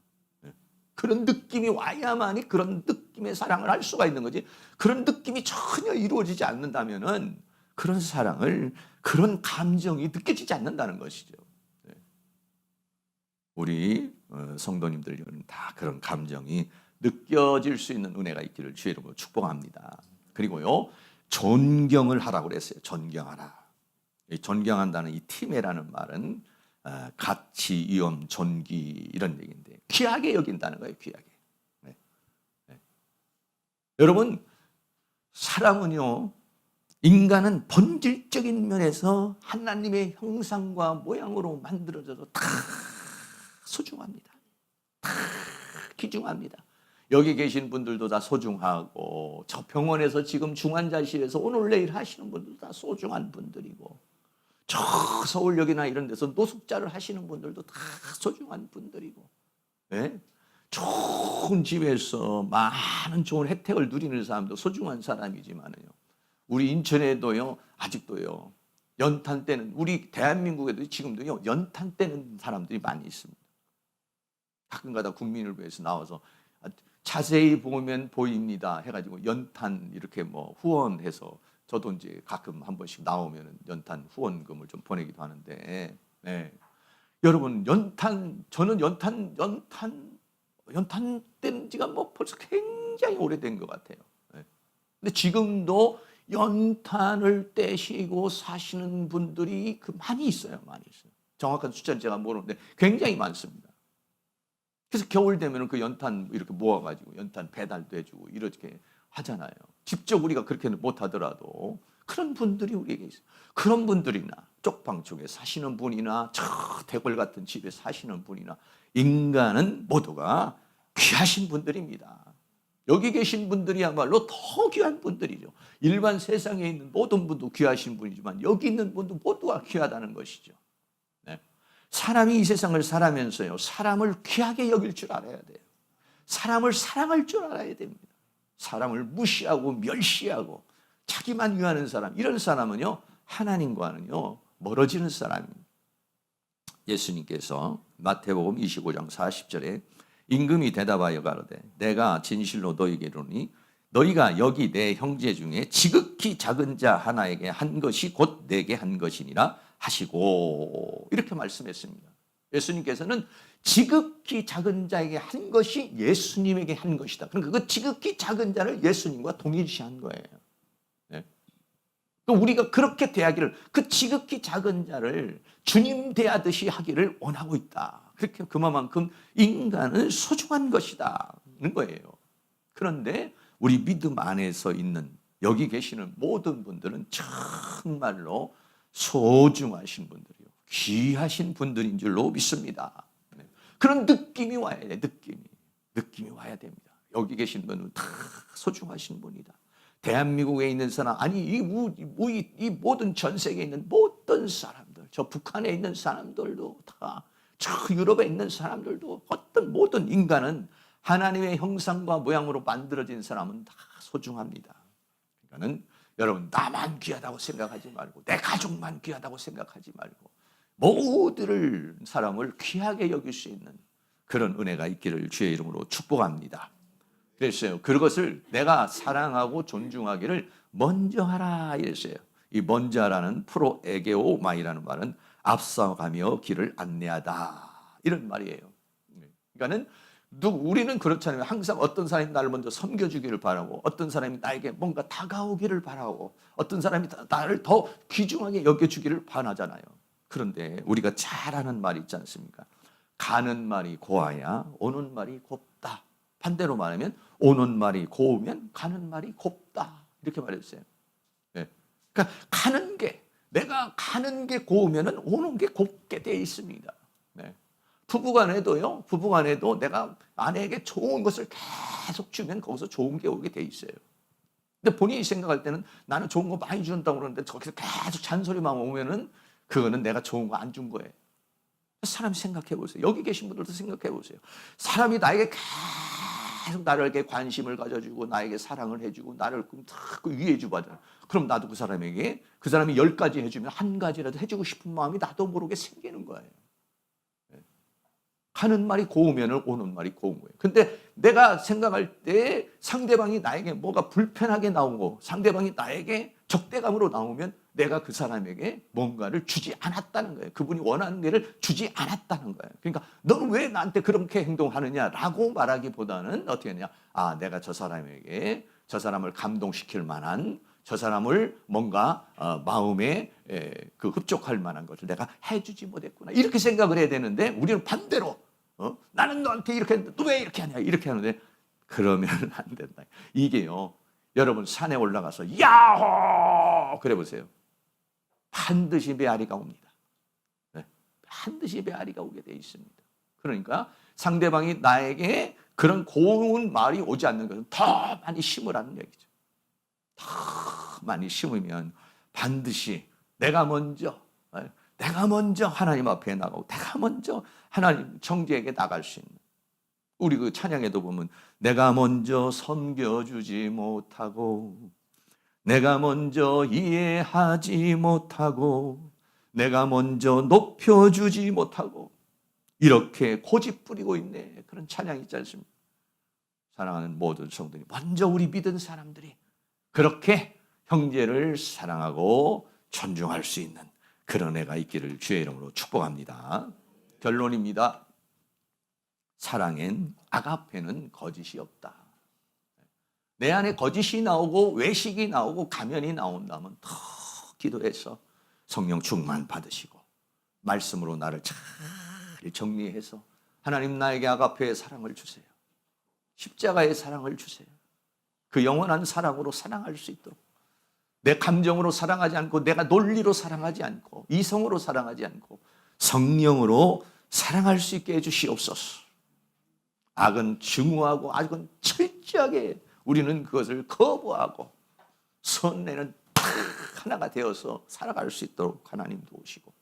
그런 느낌이 와야만이 그런 느낌의 사랑을 할 수가 있는 거지. 그런 느낌이 전혀 이루어지지 않는다면은 그런 사랑을, 그런 감정이 느껴지지 않는다는 것이죠. 우리 성도님들은 다 그런 감정이 느껴질 수 있는 은혜가 있기를 주의 이름으로 축복합니다. 그리고요, 존경을 하라고 그랬어요. 존경하라. 존경한다는 이 티메라는 말은 가치, 위엄, 존귀 이런 얘기인데 귀하게 여긴다는 거예요. 귀하게. 네. 네. 여러분, 사람은요, 인간은 본질적인 면에서 하나님의 형상과 모양으로 만들어져서 다 소중합니다. 다 귀중합니다. 여기 계신 분들도 다 소중하고 저 병원에서 지금 중환자실에서 오늘 내일 하시는 분들도 다 소중한 분들이고 저 서울역이나 이런 데서 노숙자를 하시는 분들도 다 소중한 분들이고, 네? 좋은 집에서 많은 좋은 혜택을 누리는 사람도 소중한 사람이지만요, 우리 인천에도요, 아직도요, 연탄 때는, 우리 대한민국에도 지금도요, 연탄 때는 사람들이 많이 있습니다. 가끔가다 국민을 위해서 나와서 자세히 보면 보입니다 해가지고 연탄 이렇게 뭐 후원해서, 저도 이제 가끔 한 번씩 나오면 연탄 후원금을 좀 보내기도 하는데, 네. 여러분, 저는 연탄 뗀 지가 뭐 벌써 굉장히 오래된 것 같아요. 네. 근데 지금도 연탄을 떼시고 사시는 분들이 많이 있어요. 많이 있어요. 정확한 숫자는 제가 모르는데 굉장히 많습니다. 그래서 겨울 되면 그 연탄 이렇게 모아가지고 연탄 배달도 해주고 이렇게 하잖아요. 직접 우리가 그렇게는 못하더라도 그런 분들이 우리에게 있어요. 그런 분들이나 쪽방 쪽에 사시는 분이나 저 대궐 같은 집에 사시는 분이나 인간은 모두가 귀하신 분들입니다. 여기 계신 분들이야말로 더 귀한 분들이죠. 일반 세상에 있는 모든 분도 귀하신 분이지만 여기 있는 분도 모두가 귀하다는 것이죠. 네. 사람이 이 세상을 살아면서요, 사람을 귀하게 여길 줄 알아야 돼요. 사람을 사랑할 줄 알아야 됩니다. 사람을 무시하고 멸시하고 자기만 위하는 사람, 이런 사람은요, 하나님과는요 멀어지는 사람입니다. 예수님께서 마태복음 25장 40절에 임금이 대답하여 가로되 내가 진실로 너희에게 이르노니 너희가 여기 내 형제 중에 지극히 작은 자 하나에게 한 것이 곧 내게 한 것이니라 하시고, 이렇게 말씀했습니다. 예수님께서는 지극히 작은 자에게 한 것이 예수님에게 한 것이다. 그러니까 그 지극히 작은 자를 예수님과 동일시한 거예요. 네. 우리가 그렇게 대하기를, 그 지극히 작은 자를 주님 대하듯이 하기를 원하고 있다. 그렇게 그만큼 인간은 소중한 것이다는 거예요. 그런데 우리 믿음 안에서 있는 여기 계시는 모든 분들은 정말로 소중하신 분들이요, 귀하신 분들인 줄로 믿습니다. 그런 느낌이 와야 돼. 느낌이 와야 됩니다. 여기 계신 분은 다 소중하신 분이다. 대한민국에 있는 사람, 아니 이 모든 전 세계에 있는 모든 사람들, 저 북한에 있는 사람들도 다, 저 유럽에 있는 사람들도, 어떤 모든 인간은 하나님의 형상과 모양으로 만들어진 사람은 다 소중합니다. 그러니까는 여러분, 나만 귀하다고 생각하지 말고 내 가족만 귀하다고 생각하지 말고 모두를, 사람을 귀하게 여길 수 있는 그런 은혜가 있기를 주의 이름으로 축복합니다. 그랬어요. 그것을 내가 사랑하고 존중하기를 먼저 하라 이랬어요. 이 먼저 하라는 프로에게오마이라는 말은 앞서가며 길을 안내하다 이런 말이에요. 그러니까는 우리는 그렇잖아요. 항상 어떤 사람이 나를 먼저 섬겨주기를 바라고, 어떤 사람이 나에게 뭔가 다가오기를 바라고, 어떤 사람이 나를 더 귀중하게 여겨주기를 바라잖아요. 그런데 우리가 잘 아는 말이 있지 않습니까? 가는 말이 고와야 오는 말이 곱다. 반대로 말하면 오는 말이 고우면 가는 말이 곱다. 이렇게 말했어요. 네. 그러니까 내가 가는 게 고우면 오는 게 곱게 돼 있습니다. 네. 부부간에도 내가 아내에게 좋은 것을 계속 주면 거기서 좋은 게 오게 돼 있어요. 근데 본인이 생각할 때는 나는 좋은 거 많이 준다고 그러는데 저기서 계속 잔소리만 오면은 그거는 내가 좋은 거 안 준 거예요. 사람 생각해 보세요. 여기 계신 분들도 생각해 보세요. 사람이 나에게 계속 나에게 관심을 가져주고 나에게 사랑을 해주고 나를 위해주고 하잖아. 그럼 나도 그 사람이 10가지 해주면 한 가지라도 해주고 싶은 마음이 나도 모르게 생기는 거예요. 가는 말이 고우면 오는 말이 고운 거예요. 근데 내가 생각할 때 상대방이 나에게 뭐가 불편하게 나오고 상대방이 나에게 적대감으로 나오면 내가 그 사람에게 뭔가를 주지 않았다는 거예요. 그분이 원하는 것을 주지 않았다는 거예요. 그러니까 너는 왜 나한테 그렇게 행동하느냐라고 말하기보다는 어떻게 하냐? 내가 저 사람을 감동시킬 만한, 저 사람을 뭔가 마음에 흡족할 만한 것을 내가 해주지 못했구나. 이렇게 생각을 해야 되는데 우리는 반대로 나는 너한테 이렇게 했는데 너 왜 이렇게 하냐 이렇게 하는데 그러면 안 된다. 이게요. 여러분 산에 올라가서 야호 그래 보세요. 반드시 메아리가 옵니다. 네. 반드시 메아리가 오게 돼 있습니다. 그러니까 상대방이 나에게 그런 고운 말이 오지 않는 것은 더 많이 심으라는 얘기죠. 더 많이 심으면 반드시 내가 먼저 하나님 앞에 나가고 내가 먼저 하나님 정죄에게 나갈 수 있는, 우리 그 찬양에도 보면 내가 먼저 섬겨주지 못하고 내가 먼저 이해하지 못하고 내가 먼저 높여주지 못하고 이렇게 고집부리고 있네. 그런 찬양이 있지 않습니까? 사랑하는 모든 성도님, 먼저 우리 믿은 사람들이 그렇게 형제를 사랑하고 존중할 수 있는 그런 애가 있기를 주의 이름으로 축복합니다. 결론입니다. 사랑엔 아가페는 거짓이 없다. 내 안에 거짓이 나오고 외식이 나오고 가면이 나온다면 더 기도해서 성령 충만 받으시고 말씀으로 나를 잘 정리해서 하나님 나에게 아가페의 사랑을 주세요. 십자가의 사랑을 주세요. 그 영원한 사랑으로 사랑할 수 있도록, 내 감정으로 사랑하지 않고 내가 논리로 사랑하지 않고 이성으로 사랑하지 않고 성령으로 사랑할 수 있게 해주시옵소서. 악은 증오하고 악은 철저하게 우리는 그것을 거부하고 선내는 하나가 되어서 살아갈 수 있도록 하나님 도우시고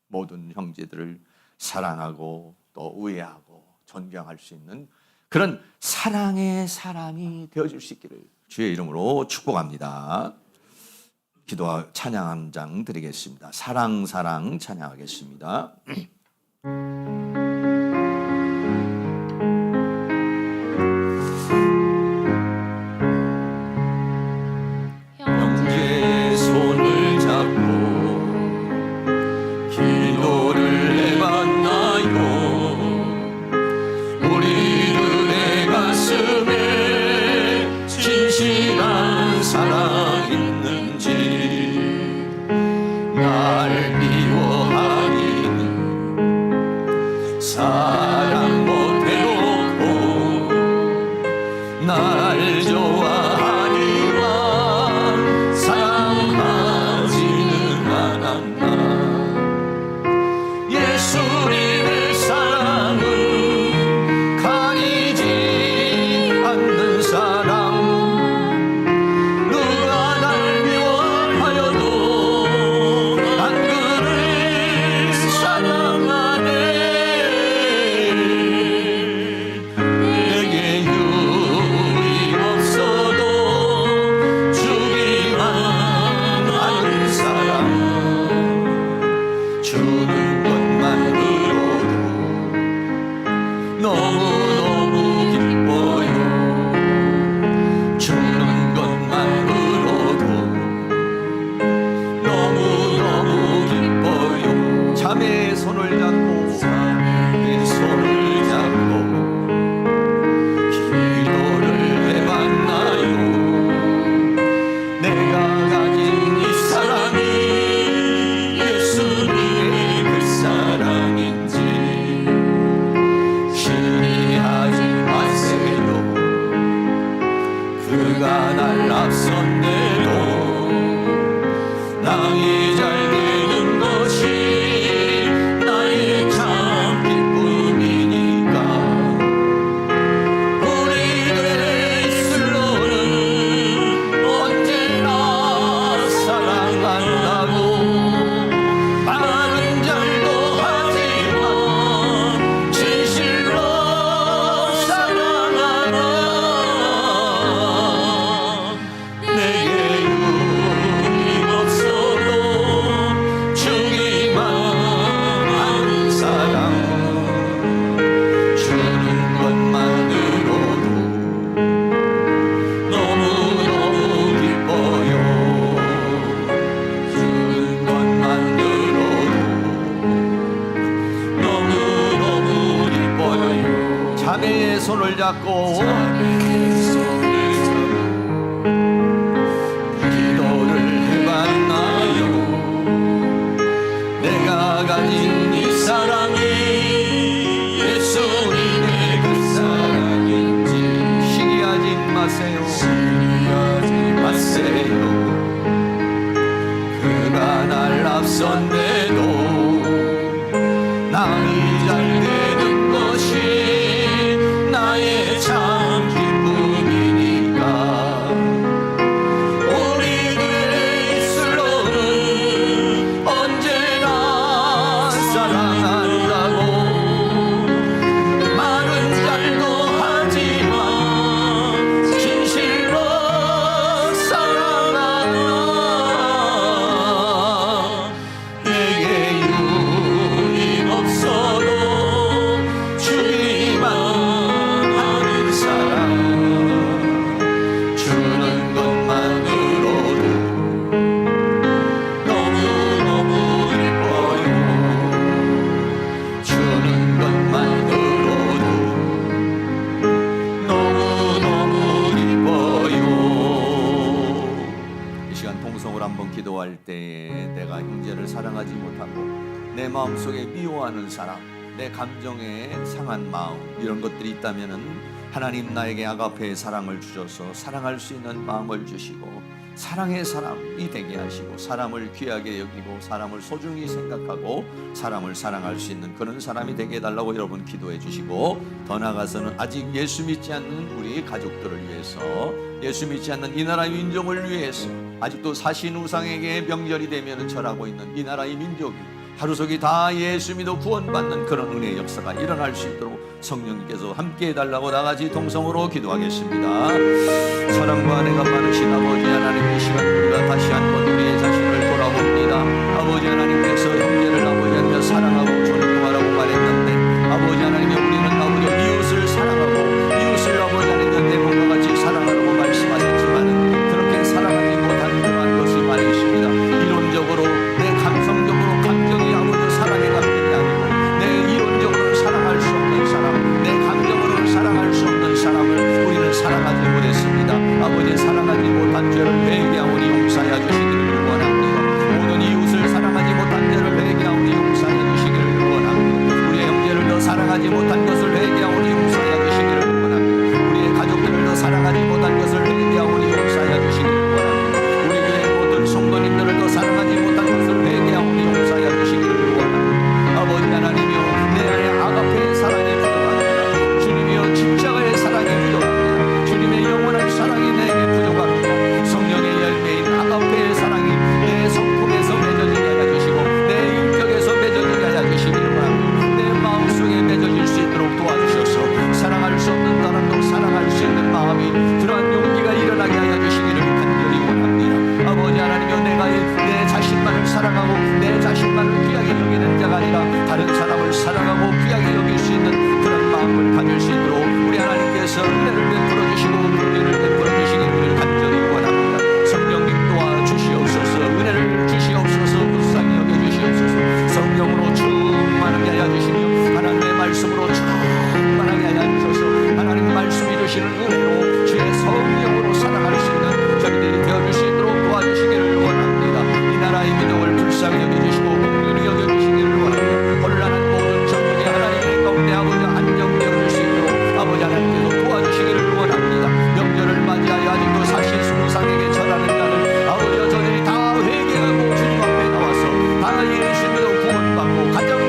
모든 형제들을 사랑하고 또 우애하고 존경할 수 있는 그런 사랑의 사람이 되어줄 수 있기를 주의 이름으로 축복합니다. 기도와 찬양 한 장 드리겠습니다. 사랑 찬양하겠습니다. 형제의 손을 잡고 기도를 해봤나요? 우리들의 가슴에 진실한 사랑 있는지 날 미워하니 사랑 못해놓고 날 좋아하니만 사랑하지는 않았나. 예수님의 사랑은 가리지 않는 사랑. 누가 날 미워하여도 난 그를 사랑하네. 내게 유익 없어도 주기만 하는 사랑. 주는 것만으로도 너무너무 기뻐요. 주는 것만으로도 너무너무 기뻐요. 자매의 손을 잡고 자매의 손을 잡고 기도를 해봤나요? 내가 가진 이 사랑이 예수님의 그 사랑인지 시기하지 마세요. 그가 날 앞선대도 남이 잘 되는 것이 나의 참 기쁨이니까 우리들의 입술로는 언제나 사랑한다고 말은 잘도 하지만 진실로 사랑한다. 내게 유입 없어도 주기만 하는 사랑 주는 것만으로도 너무너무 예뻐요. 주는 것만으로도 너무너무 기뻐요. 이 시간 통성으로 한번 기도할 때에 내가 형제를 사랑하지 못하고 내 마음속에 미워하는 사람, 내 감정에 상한 마음 이런 것들이 있다면은 하나님 나에게 아가페의 사랑을 주셔서 사랑할 수 있는 마음을 주시고 사랑의 사람이 되게 하시고 사람을 귀하게 여기고 사람을 소중히 생각하고 사람을 사랑할 수 있는 그런 사람이 되게 해달라고 여러분 기도해 주시고 더 나아가서는 아직 예수 믿지 않는 우리 가족들을 위해서 예수 믿지 않는 이 나라의 민족을 위해서 아직도 사신 우상에게 명절이 되면 절하고 있는 이 나라의 민족이 하루속히 다 예수 믿어 구원받는 그런 은혜의 역사가 일어날 수 있도록 성령님께서 함께 해달라고 나같이 동성으로 기도하겠습니다. 사랑과 은혜가 많으신 아버지 하나님, 이 시간 우리가 다시 한번 우리의 자신을 돌아봅니다. 아버지 하나님께서 형제를 아버지 하나님 사랑하고 존경하라고 말했는데 아버지 하나님 우리는 아버지 이웃을 사랑하고 이웃을 아버지 하나님 내 몸과 같이 사랑하라고 말씀하셨지만 그렇게 사랑하지 못하는 그러한 것이 많이 있습니다. 이론적으로 내 감성적으로 감정이 아버지 사랑의 감정이 아니고 내 이론적으로 사랑할 수 없는 사람, 내 감정으로 사랑할 수 없는 사람을 우리는 사랑하지 못했습니다. 아버지 사랑하지 못한 죄를 회개하오니 용서하여 주시기를 원합니다. 모든 이웃을 사랑하지 못한 죄를 회개하오니 용서하여 주시기를 원합니다. 우리의 형제를 더 사랑하지 못한 것을 회개하오니 용서하여 주시기를 원합니다. 우리의 가족들을 더 사랑하지 못한 것을 회개하오니 용서하여 주시기를 원합니다. 우리 교회 모든 성도님들을 더 사랑하지 못한 것을 회개하오니 용서하여 주시기를 원합니다. 아버지 하나님이여 내 안에 아가페의 사랑이 부족합니다. 주님이여 십자가의 사랑이 부족합니다. 주님의 영원한 사랑이 내게 부족합니다. 성령의 열매인 아가페의 사랑이 내 성품에서 맺어지게 하여 주시고 내 인격에서 맺어지게 하여 주시기를 원합니다. 내 마음속에 맺어질 수 있도록 도와주셔서 사랑할 수 없는 사람도 사랑할 수 있는 마음이 그러한 용기가 일어나게 하여 주시기를 간절히 원합니다. 아버지 하나님이여 내가 내 자신만을 사랑하고 내 자신만을 귀하게 여기는 자가 아니라 다른 사람을 사랑하고 귀하게 여길 수 있는 그런 마음을 가질 수 있도록 우리 하나님께서 은혜를 베풀어 주시고 긍휼을 베풀어 주시기를 간절히 원합니다. 성령님 도와주시옵소서. 은혜를 주시옵소서. 불쌍히 여겨주시옵소서. 성령으로 충만하게 하여 주시며 하나님의 말씀으로 충만하게 하여 주셔서 하나님 말씀이 주시는 은혜로 주의 성령으로 살아갈 수 있는 저희들이 되어줄 수 있도록 도와주시기를 원합니다. 이 나라의 민족을 불쌍히 여겨주시고 긍휼히 여겨주시기를 원합니다. 혼란한 모든 전국의 하나님의 가운데 아버지 안정되어줄 수 있도록 아버지 하나님께서 도와주시기를 원합니다. 명절을 맞이하여 아직도 사실 우상에게 절하는 자들 아버지여 저들이 다 회개하고 주님 앞에 나와서 다 예수 믿어 구원받고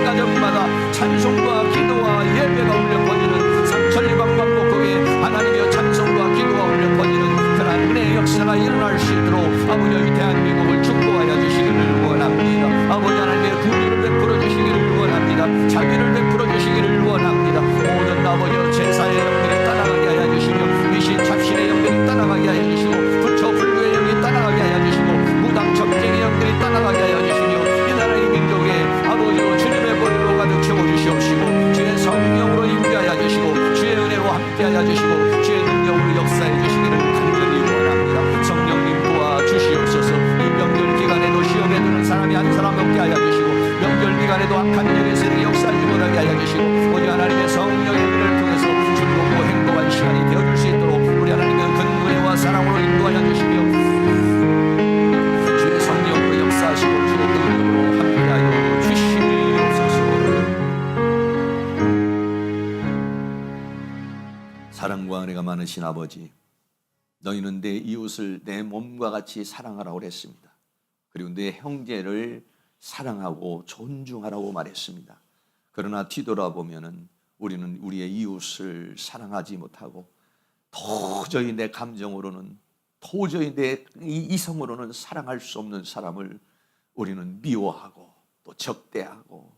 가정마다 찬송과 기도와 예배가 울려 퍼지는 삼천리방 왕복국에 하나님이여 찬송과 기도가 울려 퍼지는 그러한 은혜의 역사가 일어날 수 있도록 아버지의 대한민국을 축복하여 주시기를 원합니다. 아버지 하나님의 긍휼을 베풀어 주시기를 원합니다. 자비를 베풀어 주시기를 원합니다. 모든 아버지여 제사의 영들이 따라가게 하여 주시며 미신 잡신의 영들이 따라가게 하여 주시고 부처 불교의 영이 따라가게 하여 주시고 무당 점쟁의 영들이 따라가게 하여 주시며 이 나라의 민족에 아버지여 주님의 권위로 가득 채워주시옵시고 주의 성령으로 임재하여 주시고 주의 은혜로 함께하여 주시고 주의 능력으로 역사해 주시기를 간절히 원합니다. 성령님 도와주시옵소서. 이 명절 기간에도 시험에 드는 사람이 한 사람 없게 하여 주시고 명절 기간에도 악한 영의 세력이 역사하지 못하게 하여 주시고 오직 하나님의 성령의 은혜를 통해서 사랑과 은혜가 많으신 아버지, 너희는 내 이웃을 내 몸과 같이 사랑하라고 그랬습니다. 그리고 내 형제를 사랑하고 존중하라고 말했습니다. 그러나 뒤돌아보면은 우리는 우리의 이웃을 사랑하지 못하고 도저히 내 감정으로는, 도저히 내 이성으로는 사랑할 수 없는 사람을 우리는 미워하고 또 적대하고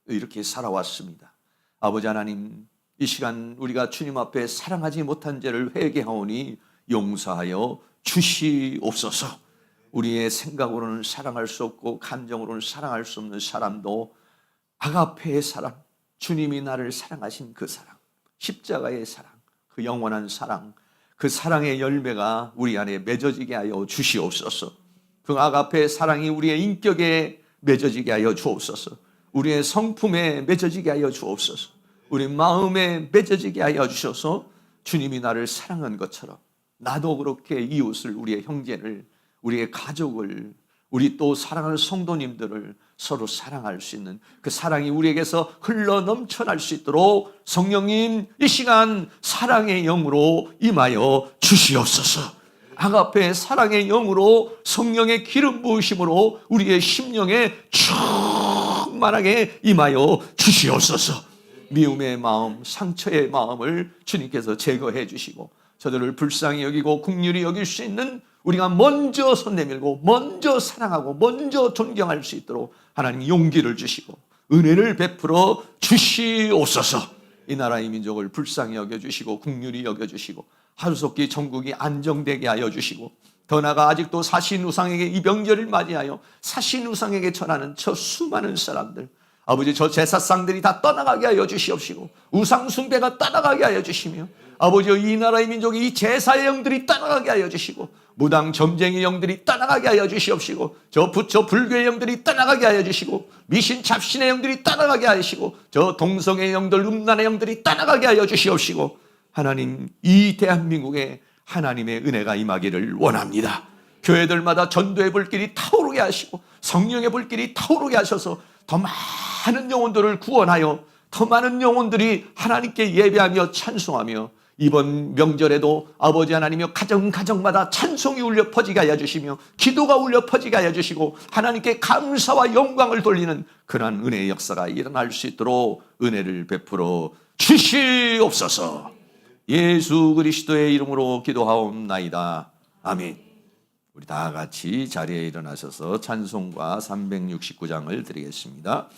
이렇게 살아왔습니다. 아버지 하나님, 이 시간 우리가 주님 앞에 사랑하지 못한 죄를 회개하오니 용서하여 주시옵소서. 우리의 생각으로는 사랑할 수 없고 감정으로는 사랑할 수 없는 사람도 아가페의 사랑, 주님이 나를 사랑하신 그 사랑, 십자가의 사랑, 그 영원한 사랑, 그 사랑의 열매가 우리 안에 맺어지게 하여 주시옵소서. 그 아가페의 사랑이 우리의 인격에 맺어지게 하여 주옵소서. 우리의 성품에 맺어지게 하여 주옵소서. 우리 마음에 맺어지게 하여 주셔서 주님이 나를 사랑한 것처럼 나도 그렇게 이웃을, 우리의 형제를, 우리의 가족을, 우리 또 사랑하는 성도님들을 서로 사랑할 수 있는 그 사랑이 우리에게서 흘러 넘쳐날 수 있도록 성령님, 이 시간 사랑의 영으로 임하여 주시옵소서. 아가페의 사랑의 영으로, 성령의 기름 부으심으로 우리의 심령에 충만하게 임하여 주시옵소서. 미움의 마음, 상처의 마음을 주님께서 제거해 주시고 저들을 불쌍히 여기고 긍휼히 여길 수 있는 우리가 먼저 손 내밀고 먼저 사랑하고 먼저 존경할 수 있도록 하나님 용기를 주시고 은혜를 베풀어 주시옵소서. 이 나라의 민족을 불쌍히 여겨주시고 긍휼히 여겨주시고 하루속히 전국이 안정되게 하여 주시고, 더 나아가 아직도 사신우상에게 이 명절을 맞이하여 사신우상에게 전하는 저 수많은 사람들, 아버지, 저 제사상들이 다 떠나가게 하여 주시옵시고 우상숭배가 떠나가게 하여 주시며, 아버지, 이 나라의 민족이 이 제사의 영들이 떠나가게 하여 주시고 무당 점쟁이 영들이 떠나가게 하여 주시옵시고 저 부처 불교의 영들이 떠나가게 하여 주시고 미신 잡신의 영들이 떠나가게 하시고 저 동성의 영들, 음란의 영들이 떠나가게 하여 주시옵시고, 하나님, 이 대한민국에 하나님의 은혜가 임하기를 원합니다. 교회들마다 전도의 불길이 타오르게 하시고 성령의 불길이 타오르게 하셔서 더 많은 영혼들을 구원하여 더 많은 영혼들이 하나님께 예배하며 찬송하며 이번 명절에도 아버지 하나님이여 가정가정마다 찬송이 울려 퍼지게 하여 주시며 기도가 울려 퍼지게 하여 주시고 하나님께 감사와 영광을 돌리는 그러한 은혜의 역사가 일어날 수 있도록 은혜를 베풀어 주시옵소서. 예수 그리스도의 이름으로 기도하옵나이다. 아멘. 우리 다 같이 자리에 일어나셔서 찬송가 369장을 드리겠습니다.